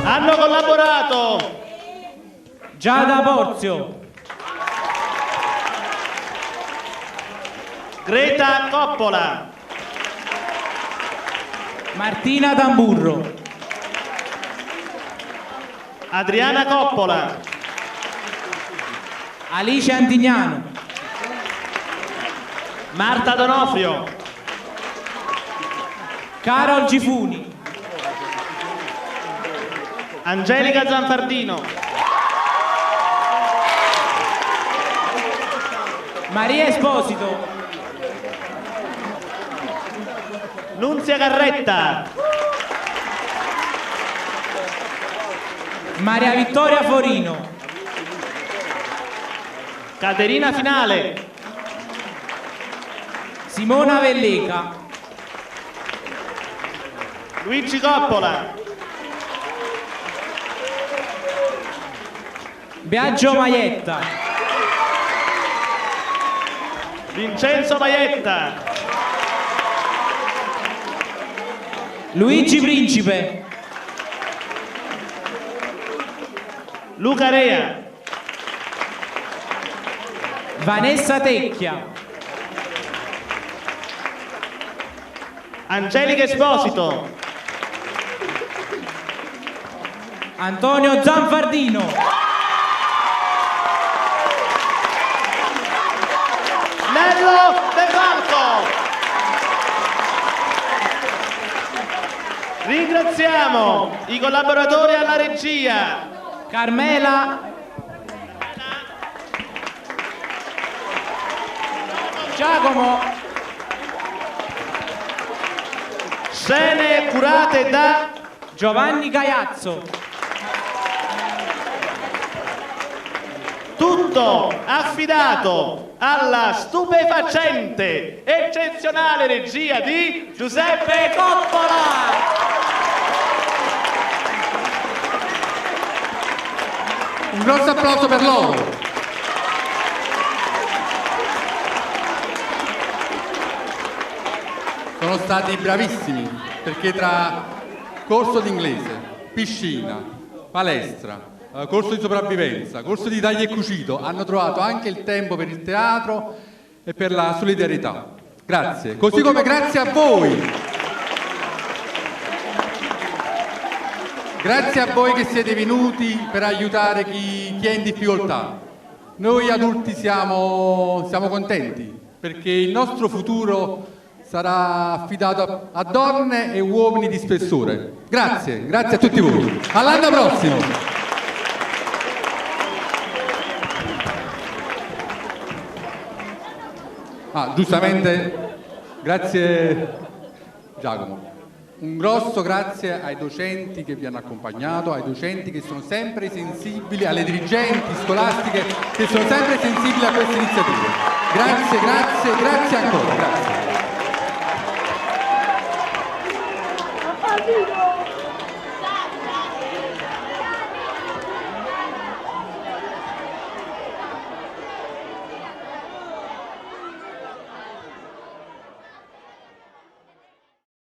Hanno collaborato Giada Porzio, Greta Coppola, Martina Tamburro, Adriana Coppola, Alice Antignano, Marta Donofrio, Carol Gifuni, Angelica Zanfardino, Maria Esposito, Nunzia Carretta, Maria Vittoria Forino, Caterina Finale, Simona Velleca. Luigi Coppola. Biagio Maietta. Vincenzo Maietta. Luigi Principe. Luca Rea. Vanessa Tecchia. Angelica Esposito. Antonio Zanfardino. Nello De Falco. Ringraziamo i collaboratori alla regia. Carmela. Giacomo. Scene curate da Giovanni Gaiazzo. tutto affidato alla stupefacente, eccezionale regia di Giuseppe Coppola. Un grosso applauso per loro. Sono stati bravissimi perché tra corso d'inglese, piscina, palestra, corso di sopravvivenza, corso di taglio e cucito hanno trovato anche il tempo per il teatro e per la solidarietà. Grazie. Così come grazie a voi. Grazie a voi che siete venuti per aiutare chi è in difficoltà. Noi adulti siamo contenti perché il nostro futuro sarà affidato a donne e uomini di spessore. Grazie, grazie a tutti voi. All'anno prossimo! Giustamente, grazie Giacomo. Un grosso grazie ai docenti che vi hanno accompagnato, ai docenti che sono sempre sensibili, alle dirigenti scolastiche che sono sempre sensibili a queste iniziative. Grazie, grazie, grazie ancora. Grazie.